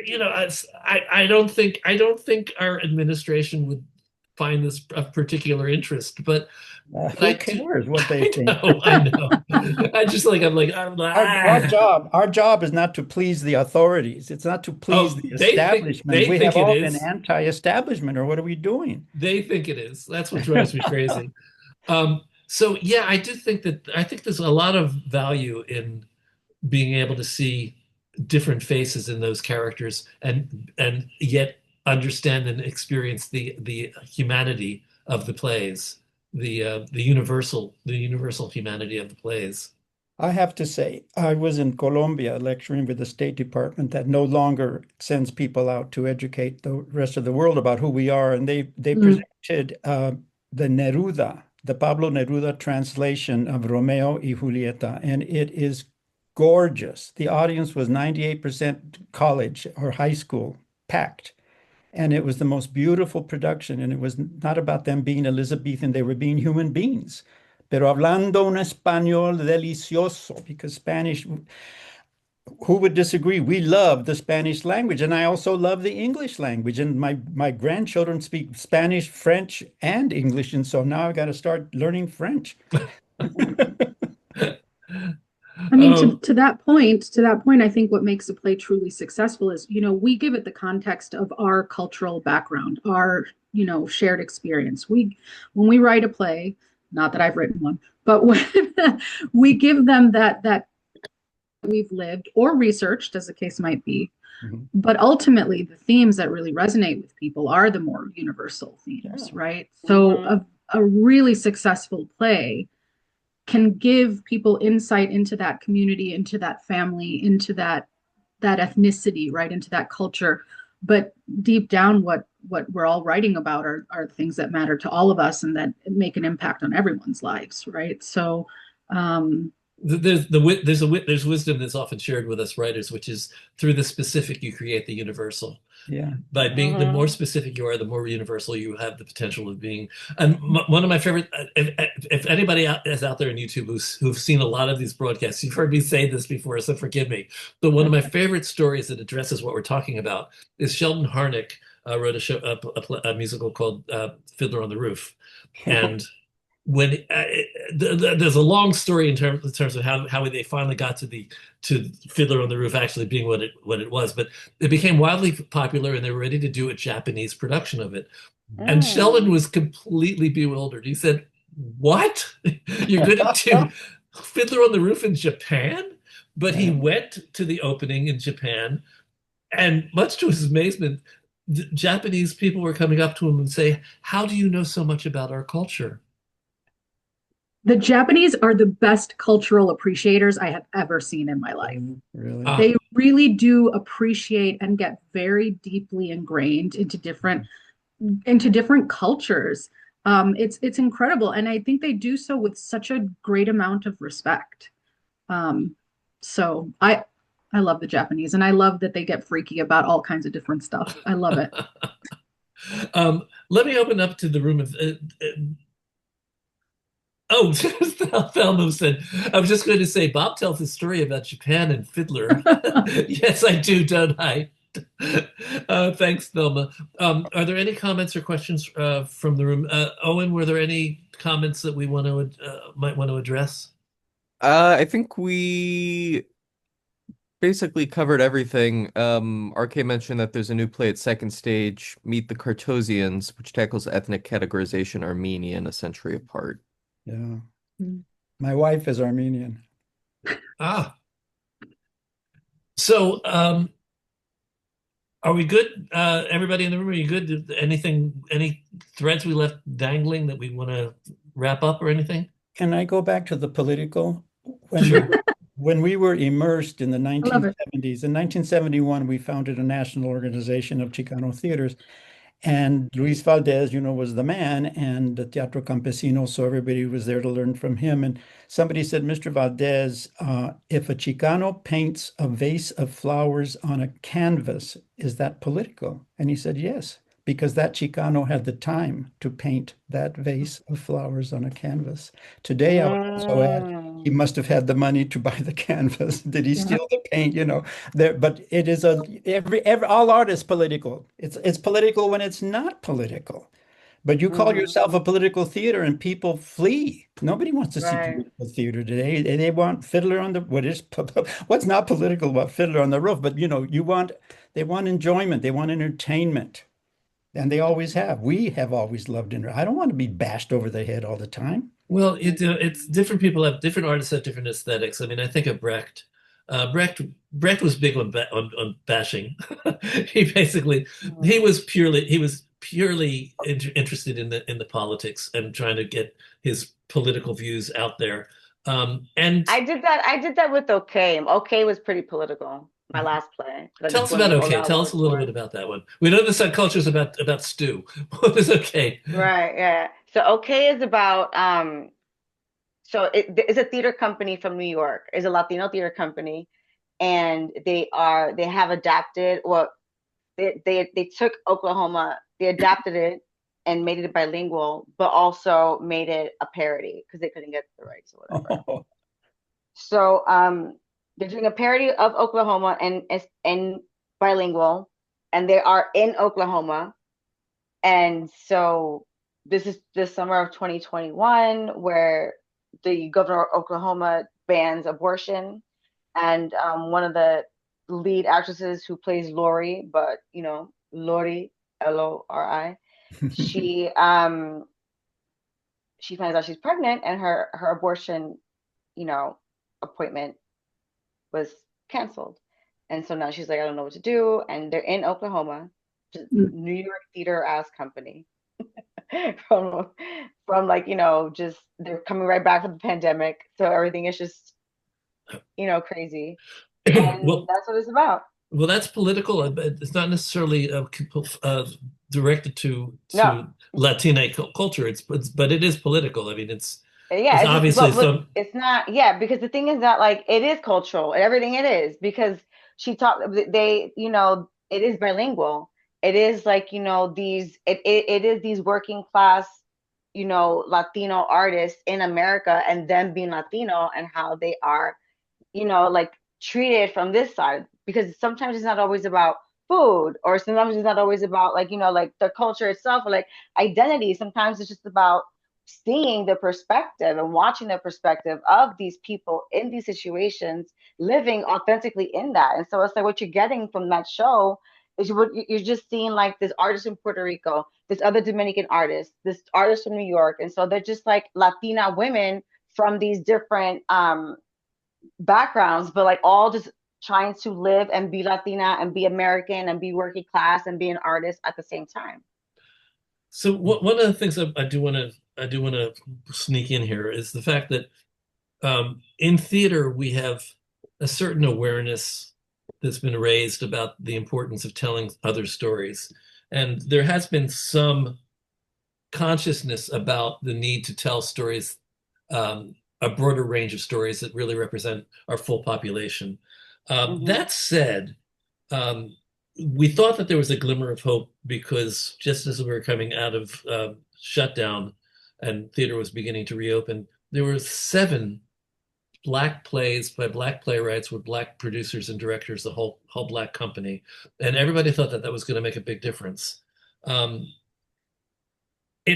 You know, I don't think our administration would find this of particular interest, but who cares what they think? I know. Our job is not to please the authorities. It's not to please the establishment. We have all been anti-establishment, or what are we doing? They think it is. That's what drives me crazy. So yeah, I think there's a lot of value in being able to see different faces in those characters and yet understand and experience the humanity of the plays, the universal humanity of the plays. I have to say, I was in Colombia lecturing with the State Department that no longer sends people out to educate the rest of the world about who we are, and they presented the Neruda, the Pablo Neruda translation of Romeo y Julieta, and it is gorgeous. The audience was 98% college or high school, packed. And it was the most beautiful production. And it was not about them being Elizabethan, they were being human beings. Pero hablando un español delicioso, because Spanish, who would disagree? We love the Spanish language. And I also love the English language. And my grandchildren speak Spanish, French, and English. And so now I've got to start learning French. I mean, to that point, I think what makes a play truly successful is, you know, we give it the context of our cultural background, our, you know, shared experience. When we write a play, not that I've written one, but when we give them that we've lived or researched, as the case might be. Mhm. But ultimately, the themes that really resonate with people are the more universal themes, Yeah. right? So Mhm. a really successful play can give people insight into that community, into that family, into that ethnicity, right, into that culture. But deep down, what we're all writing about are things that matter to all of us and that make an impact on everyone's lives, right? So There's wisdom that's often shared with us writers, which is through the specific you create the universal. Yeah. By being the more Mhm. specific you are, the more universal you have the potential of being. And one of my favorite, if anybody is out there on YouTube who've seen a lot of these broadcasts, you've heard me say this before, so forgive me. But one of my favorite stories that addresses what we're talking about is Sheldon Harnick wrote a musical called Fiddler on the Roof, and when there's a long story in terms of how they finally got to Fiddler on the Roof actually being what it was, but it became wildly popular and they were ready to do a Japanese production of it. And Sheldon Mm. was completely bewildered. He said, "What? You're going to do Fiddler on the Roof in Japan?" But he went to the opening in Japan, and much to his amazement, the Japanese people were coming up to him and say, "How do you know so much about our culture?" the Japanese are the best cultural appreciators I have ever seen in my life. Really? Ah, They really do appreciate and get very deeply ingrained into different cultures. It's incredible, and I think they do so with such a great amount of respect. Um, so I love the Japanese, and I love that they get freaky about all kinds of different stuff. I love it. let me open up to the room of. Oh, Thelma said, I was just going to say, Bob tells a story about Japan and Fiddler. Yes, I do, don't I? Thanks, Thelma. Are there any comments or questions from the room? Owen, were there any comments that we might want to address? I think we basically covered everything. RK mentioned that there's a new play at Second Stage, Meet the Cartosians, which tackles ethnic categorization Armenian, a century apart. Yeah. My wife is Armenian. Ah, so are we good? Everybody in the room, are you good? Any threads we left dangling that we want to wrap up or anything? Can I go back to the political? Sure. When we were immersed in the I love it. 1970s, in 1971, we founded a national organization of Chicano theaters. And Luis Valdez, was the man, and the Teatro Campesino, so everybody was there to learn from him. And somebody said, Mr. Valdez, if a Chicano paints a vase of flowers on a canvas, is that political? And he said, yes, because that Chicano had the time to paint that vase of flowers on a canvas. Today, I would also add, he Mm. must have had the money to buy the canvas. Did he Yeah. steal the paint? There, but it is every all art is political. It's political when it's not political. But you call Mhm. yourself a political theater and people flee. Nobody wants to see Right. political theater today. They want Fiddler on the what's not political about Fiddler on the Roof, but they want enjoyment, they want entertainment. And they always have. We have always loved entertainment. I don't want to be bashed over the head all the time. Well, it's different people have different artists have different aesthetics. I mean, I think of Brecht. Brecht was big on bashing. He basically he Mhm. was purely interested in the politics and trying to get his political views out there. And I did that with Okay. Okay was pretty political. My Yeah. last play that tell just us won about the okay. HOLA Tell us award a little bit for. about that one. We know the Sancocho is about stew. What is okay? Right, yeah. So Okay is about so it's a theater company from New York. It's a Latino theater company, and they have adapted, well, they took Oklahoma, they adapted it and made it bilingual, but also made it a parody because they couldn't get the rights or whatever. Oh, So they're doing a parody of Oklahoma and bilingual, and they are in Oklahoma. And so this is the summer of 2021 where the governor of Oklahoma bans abortion. And one of the lead actresses who plays Lori, but Lori, Lori, she she finds out she's pregnant, and her abortion, you know, appointment was canceled. And so now she's like, I don't know what to do. And they're in Oklahoma, just New York theater ass company. from like, you know, just they're coming right back from the pandemic. So everything is just, you know, crazy. And Well, that's what it's about. well, that's political, but it's not necessarily directed to No. Latine culture. But it is political. I mean, it's Yeah, obviously but it's not, yeah, because the thing is that like it is cultural and everything it is, because she taught, they, you know, it is bilingual. It is like, you know, it is these working class, you know, Latino artists in America, and them being Latino, and how they are, you know, like treated from this side, because sometimes it's not always about food, or sometimes it's not always about like, you know, like the culture itself, or like identity. Sometimes it's just about seeing the perspective and watching the perspective of these people in these situations, living authentically in that. And so it's like what you're getting from that show is what you're just seeing, like this artist in Puerto Rico, this other Dominican artist, this artist from New York. And so they're just like Latina women from these different backgrounds, but like all just trying to live and be Latina and be American and be working class and be an artist at the same time. So one of the things I do want to sneak in here is the fact that in theater we have a certain awareness that's been raised about the importance of telling other stories, and there has been some consciousness about the need to tell stories, a broader range of stories that really represent our full population. That said, we thought that there was a glimmer of hope, because just as we were coming out of shutdown and theater was beginning to reopen, there were 7 Black plays by Black playwrights with Black producers and directors, the whole Black company. And everybody thought that that was going to make a big difference. It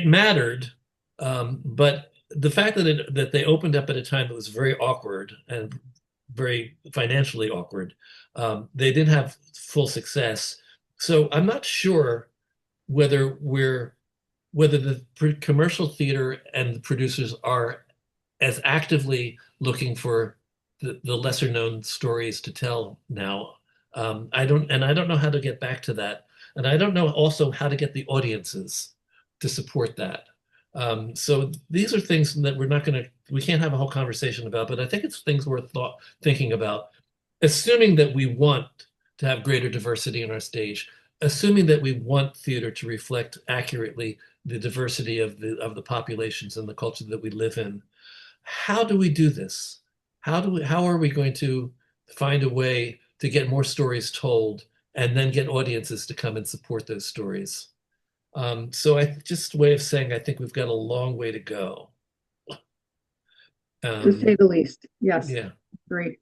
mattered, but the fact that they opened up at a time that was very awkward and very financially awkward, they didn't have full success. So I'm not sure whether the commercial theater and the producers are as actively looking for the lesser known stories to tell now. I don't know how to get back to that. And I don't know also how to get the audiences to support that. So these are things that we can't have a whole conversation about, but I think it's things worth thinking about, assuming that we want to have greater diversity in our stage, assuming that we want theater to reflect accurately the diversity of the populations and the culture that we live in. How do we do this? How are we going to find a way to get more stories told and then get audiences to come and support those stories? So just a way of saying, I think we've got a long way to go. To say the least. Yes. Yeah. Great.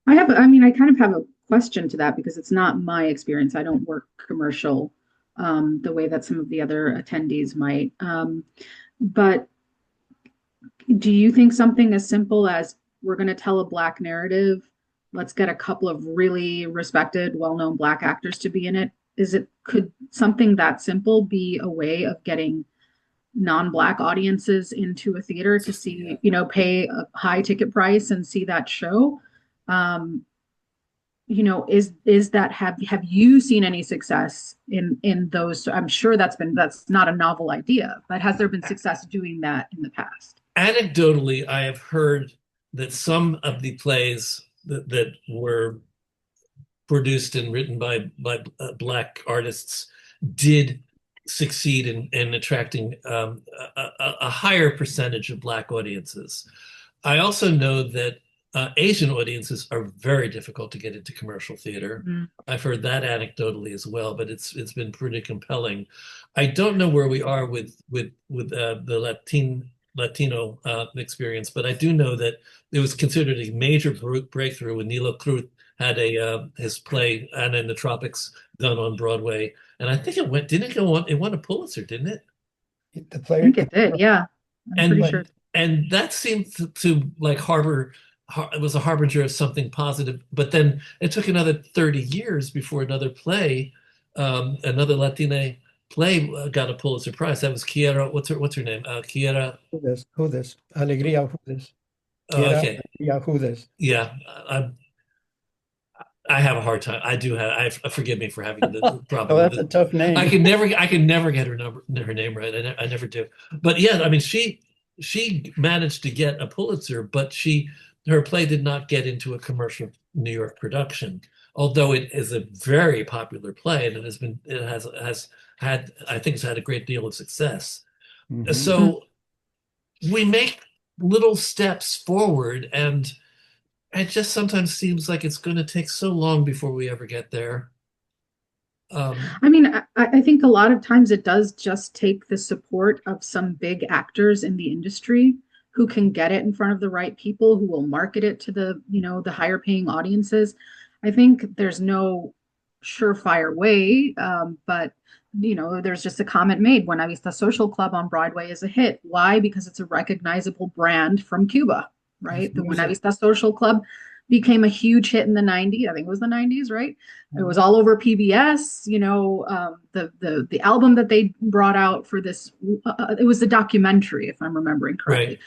I kind of have a question to that, because it's not my experience. I don't work commercial the way that some of the other attendees might. But do you think something as simple as, we're going to tell a Black narrative, let's get a couple of really respected, well-known Black actors to be in it? Could something that simple be a way of getting non-Black audiences into a theater to see, you know, pay a high ticket price and see that show? You know, is that, have you seen any success in those? I'm sure that's not a novel idea, but has there been success doing that in the past? Anecdotally, I have heard that some of the plays that were produced and written by Black artists did succeed in attracting a higher percentage of Black audiences. I also know that Asian audiences are very difficult to get into commercial theater. I've heard that anecdotally as well, but it's been pretty compelling. I don't know where we are with the Latino experience, but I do know that it was considered a major breakthrough when Nilo Cruz had his play Anna in the Tropics done on Broadway, and I think it won a Pulitzer, didn't it? The play, I think it did, yeah. I'm pretty sure. And that seemed to like it was a harbinger of something positive. But then it took another 30 years before another play, another Latine play got a Pulitzer Prize. That was Kiera. What's her name? Kiera. Who this? Alegría, who this? Oh, Quiera, okay. alegría, who this? Yeah, I have a hard time. I do have. Forgive me for having the Oh, problem with that's a it. tough name. I can never get her name right. I never do. But yeah, I mean, she managed to get a Pulitzer, but her play did not get into a commercial New York production. Although it is a very popular play, and it has had, I think it's had a great deal of success. Mhm. So we make little steps forward, and it just sometimes seems like it's going to take so long before we ever get there. I mean, I think a lot of times it does just take the support of some big actors in the industry who can get it in front of the right people, who will market it to the higher paying audiences. I think there's no surefire way, but there's just a comment made. Buena Vista Social Club on Broadway is a hit. Why? Because it's a recognizable brand from Cuba, right? The Buena Vista Social Club became a huge hit in the 90s. I think it was the 90s, right? It was all over PBS. The album that they brought out for this, it was the documentary, if I'm remembering correctly.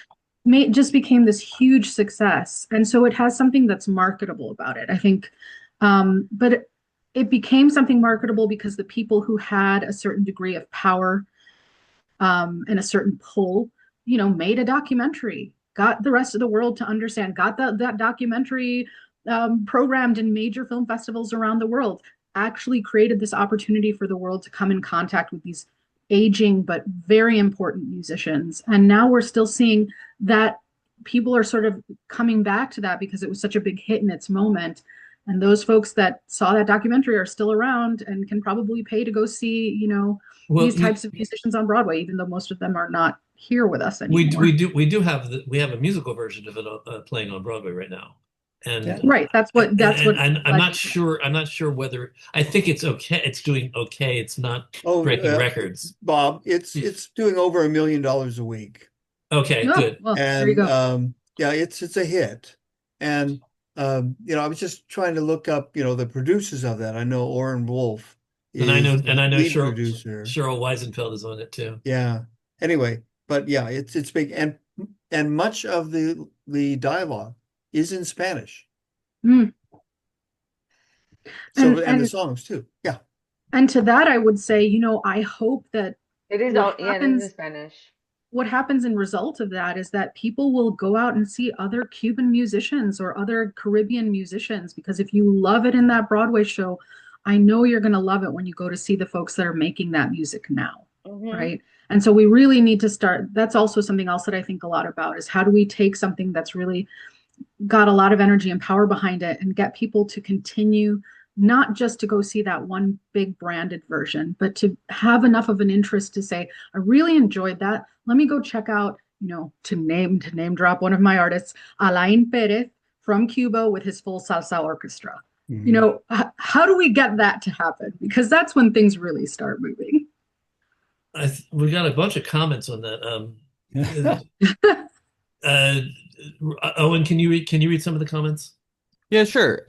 Right. Just became this huge success, and so it has something that's marketable about it, I think. But it became something marketable because the people who had a certain degree of power and a certain pull, made a documentary, got the rest of the world to understand, got that documentary programmed in major film festivals around the world, actually created this opportunity for the world to come in contact with these aging but very important musicians. And now we're still seeing that people are sort of coming back to that because it was such a big hit in its moment. And those folks that saw that documentary are still around and can probably pay to go see, these types of musicians on Broadway, even though most of them are not here with us anymore. We have a musical version of it playing on Broadway right now, and Yeah. Right. That's what. I'm not sure. I'm not sure whether I think it's okay. It's doing okay. It's not breaking records. Bob, it's doing over $1 million a week. Okay, Oh, good. well, there And you go. yeah, it's a hit. And I was just trying to look up, the producers of that. I know Orrin Wolf And I know, is the and I know lead producer. Cheryl Weisenfeld is on it too. Yeah. Anyway, but yeah, it's big, and much of the dialogue is in Spanish. Mm. So and the songs too. Yeah. And to that, I would say, I hope that It is what it is happens in Spanish. what happens in result of that is that people will go out and see other Cuban musicians or other Caribbean musicians, because if you love it in that Broadway show, I know you're going to love it when you go to see the folks that are making that music now, right? And so we really need to start. That's also something else that I think a lot about, is how do we take something that's really got a lot of energy and power behind it and get people to continue, not just to go see that one big branded version, but to have enough of an interest to say, I really enjoyed that. Let me go check out, to name drop one of my artists, Alain Perez from Cuba with his full salsa orchestra. How do we get that to happen? Because that's when things really start moving. We got a bunch of comments on that. Owen, can you read some of the comments? Yeah, sure.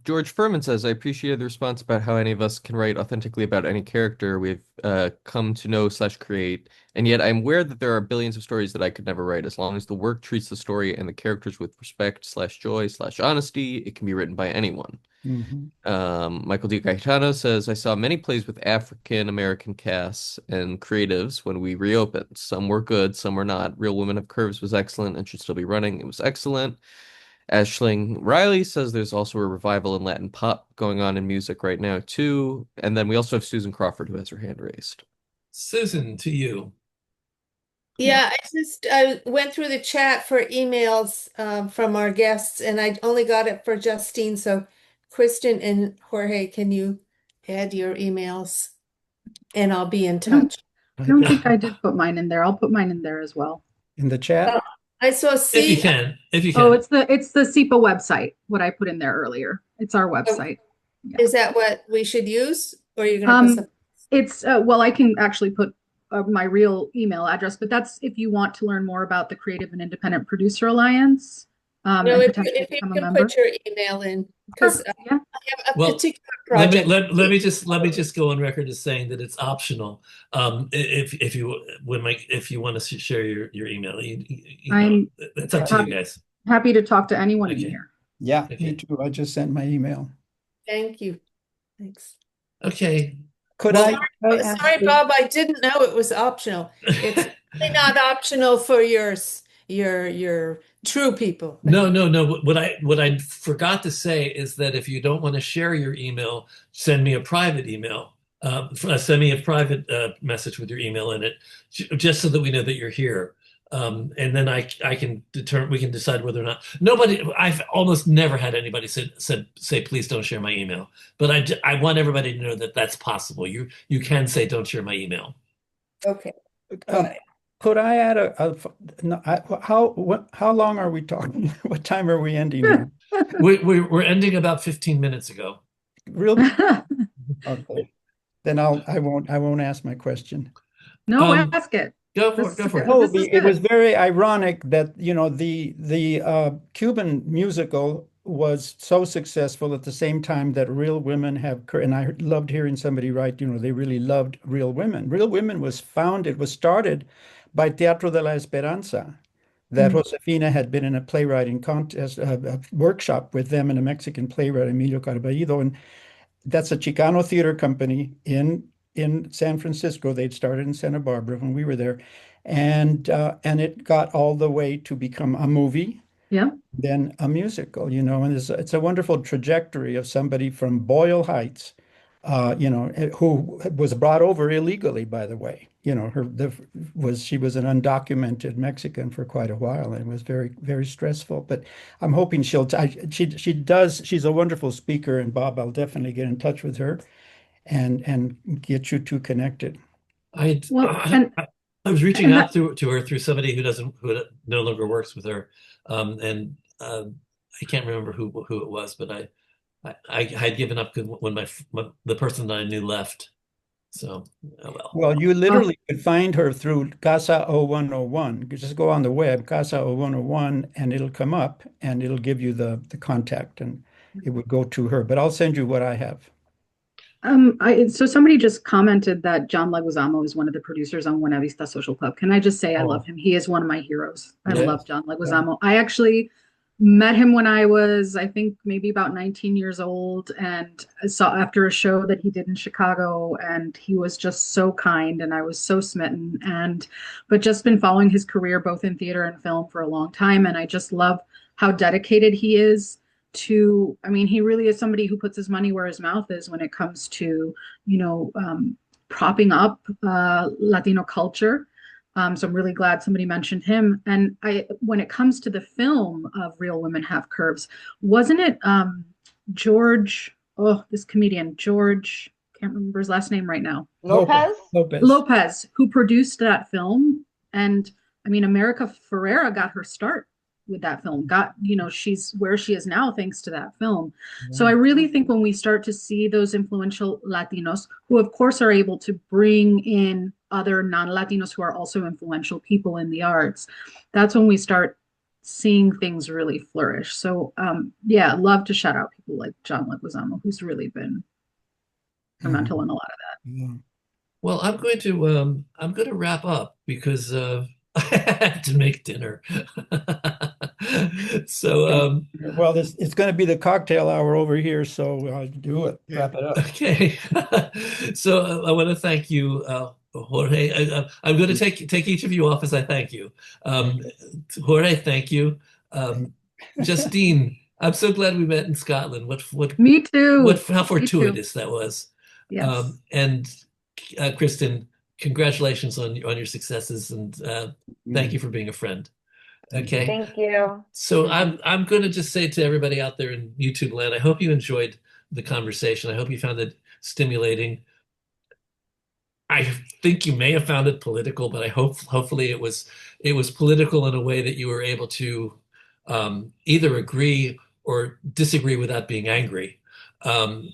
George Furman says, I appreciated the response about how any of us can write authentically about any character we've come to know/create, and yet I'm aware that there are billions of stories that I could never write. As long as the work treats the story and the characters with respect/joy/honesty, it can be written by anyone. Michael D. Gaetano says, I saw many plays with African American casts and creatives when we reopened. Some were good, some were not. Real Women Have Curves was excellent and should still be running. It was excellent. Ashling Riley says there's also a revival in Latin pop going on in music right now, too. And then we also have Susan Crawford, who has her hand raised. Susan, to you. Yeah, I went through the chat for emails from our guests, and I only got it for Justine. So, Christin and Jorge, can you add your emails? And I'll be in touch. I don't think I did put mine in there. I'll put mine in there as well. In the chat? I saw If you can. Oh, it's the SIPA website, what I put in there earlier. It's our website. Yeah. Is that what we should use? Or are you going to put It's well, I can actually put my real email address, but that's if you want to learn more about the Creative and Independent Producer Alliance. No, and if potentially if you become a can member. put your email in, because Sure. Yeah. I have a Well, particular let me project. let me just go on record as saying that it's optional. If you if you want to share your email, you know, I'm it's up to you happy guys. happy to talk to anyone in Okay. here. Yeah, me Okay. too. I just sent my email. Thank you. Thanks. Okay. Could Well, I ask Sorry, you- Bob, I didn't know it was optional. It's really not optional for your true people. no. What I forgot to say is that if you don't want to share your email, send me a private email. Send me a private message with your email in it, just so that we know that you're here. And then I can determine, we can decide whether or not I've almost never had anybody say please don't share my email. But I want everybody to know that that's possible. You can say don't share my email. Okay. um, could I add no, how long are we talking? What time are we ending now? We're ending about 15 minutes ago. Real okay. Then I won't ask my question. No, Um, ask it. Go This for is it. good. This is It was good. very ironic that, you know, the Cuban musical was so successful at the same time that Real Women and I loved hearing somebody write, you know, they really loved Real Women. Real Women was started by Teatro de la Esperanza, that Mm. Josefina had been in a playwriting contest, a workshop with them and a Mexican playwright, Emilio Carballido, and that's a Chicano theater company in San Francisco. They'd started in Santa Barbara when we were there, and it got all the way to become a movie, Yeah. then a musical. You know, and it's a wonderful trajectory of somebody from Boyle Heights, you know, who was brought over illegally, by the way. You know, she was an undocumented Mexican for quite a while, and it was very, very stressful. But I'm hoping she's a wonderful speaker, and Bob, I'll definitely get in touch with her and get you two connected. Well, and I was reaching and out that to her through somebody who no longer works with her, and I can't remember who it was, but I had given up when the person that I knew left. So oh well. Well, you oh, literally could find her through Casa 0101. You just go on the web, Casa 0101, and it'll come up and it'll give you the contact and it would go to her. But I'll send you what I have. so somebody just commented that John Leguizamo is one of the producers on Buena Vista Social Club. Can I just say I love Oh, him? He is one of my heroes. I Yeah. love John yeah. Leguizamo. I actually met him when I was, I think, maybe about 19 years old, and I saw after a show that he did in Chicago, and he was just so kind, and I was so smitten. But just been following his career both in theater and film for a long time, and I just love how dedicated he is to, I mean, he really is somebody who puts his money where his mouth is when it comes to, you know, propping up Latino culture. So I'm really glad somebody mentioned him. And when it comes to the film of Real Women Have Curves, wasn't it this comedian, George, can't remember his last name right now, Lopez? Lopez, who produced that film? And I mean, America Ferrera got her start with that film, she's where she is now thanks to that film. So I really think when we start to see those influential Latinos, who of course are able to bring in other non-Latinos who are also influential people in the arts, that's when we start seeing things really flourish. So yeah, love to shout out people like John Leguizamo, who's really been instrumental in a lot of that. Yeah. Well, I'm going to wrap up because I have to make dinner. So Well, it's going to be the cocktail hour over here, so do it. Wrap it up. okay. So I want to thank you, Jorge. I'm going to take each of you off as I thank you. Jorge, thank you. Justine, I'm so glad we met in Scotland. Me too. How Me too. fortuitous that was. Yes. And Christin, congratulations on your successes, and thank you for being a friend. Okay. Thank you. So I'm going to just say to everybody out there in YouTube land, I hope you enjoyed the conversation. I hope you found it stimulating. I think you may have found it political, but hopefully it was political in a way that you were able to either agree or disagree without being angry.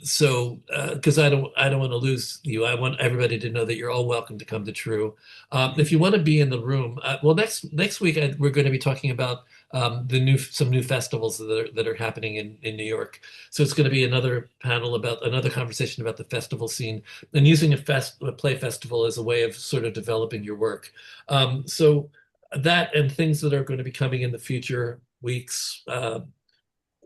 So, because I don't want to lose you. I want everybody to know that you're all welcome to come to TRU. If you want to be in the room, well, next week we're going to be talking about some new festivals that are happening in New York. So it's going to be another panel about another conversation about the festival scene and using a play festival as a way of sort of developing your work. So that and things that are going to be coming in the future weeks.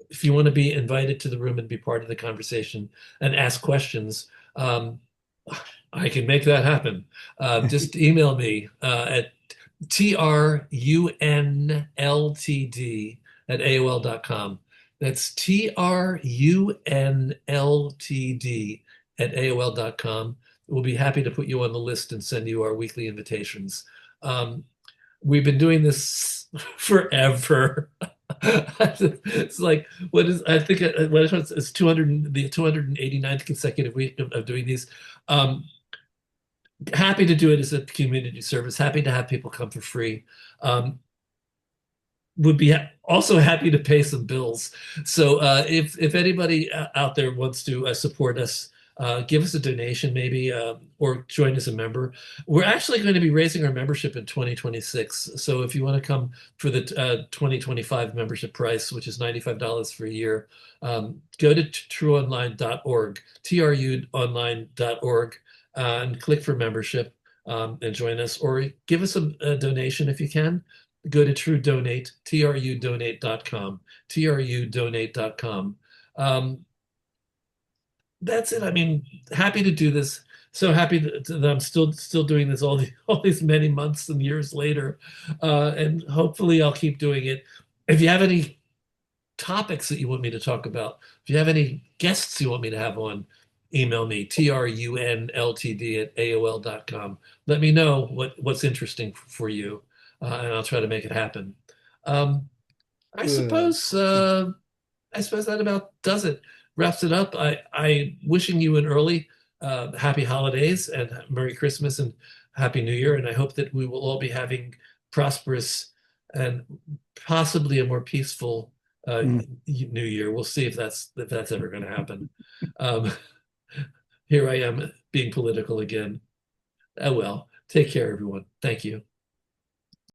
If you want to be invited to the room and be part of the conversation and ask questions, I can make that happen. Just email me at trunltd@aol.com. That's trunltd@aol.com. We'll be happy to put you on the list and send you our weekly invitations. We've been doing this forever. It's like what is I think what it's 200 the 289th consecutive week of doing these. Happy to do it as a community service. Happy to have people come for free. Would be also happy to pay some bills. So if anybody out there wants to support us, give us a donation maybe, or join as a member. We're actually going to be raising our membership in 2026. So if you want to come for the 2025 membership price, which is $95 for a year, go to truonline.org, truonline.org, and click for membership and join us, or give us a donation if you can. Go to TRU Donate, trudonate.com, trudonate.com. That's it. I mean, happy to do this. So happy that I'm still doing this all these many months and years later, and hopefully I'll keep doing it. If you have any topics that you want me to talk about, if you have any guests you want me to have on, email me trunltd@aol.com. Let me know what's interesting for you, and I'll try to make it happen. I suppose that about does it. Wraps it up. I wishing you an early happy holidays and Merry Christmas and Happy New Year. And I hope that we will all be having prosperous and possibly a more peaceful New Year. We'll see if that's ever going to happen. Here I am being political again. Oh well. Take care, everyone. Thank you.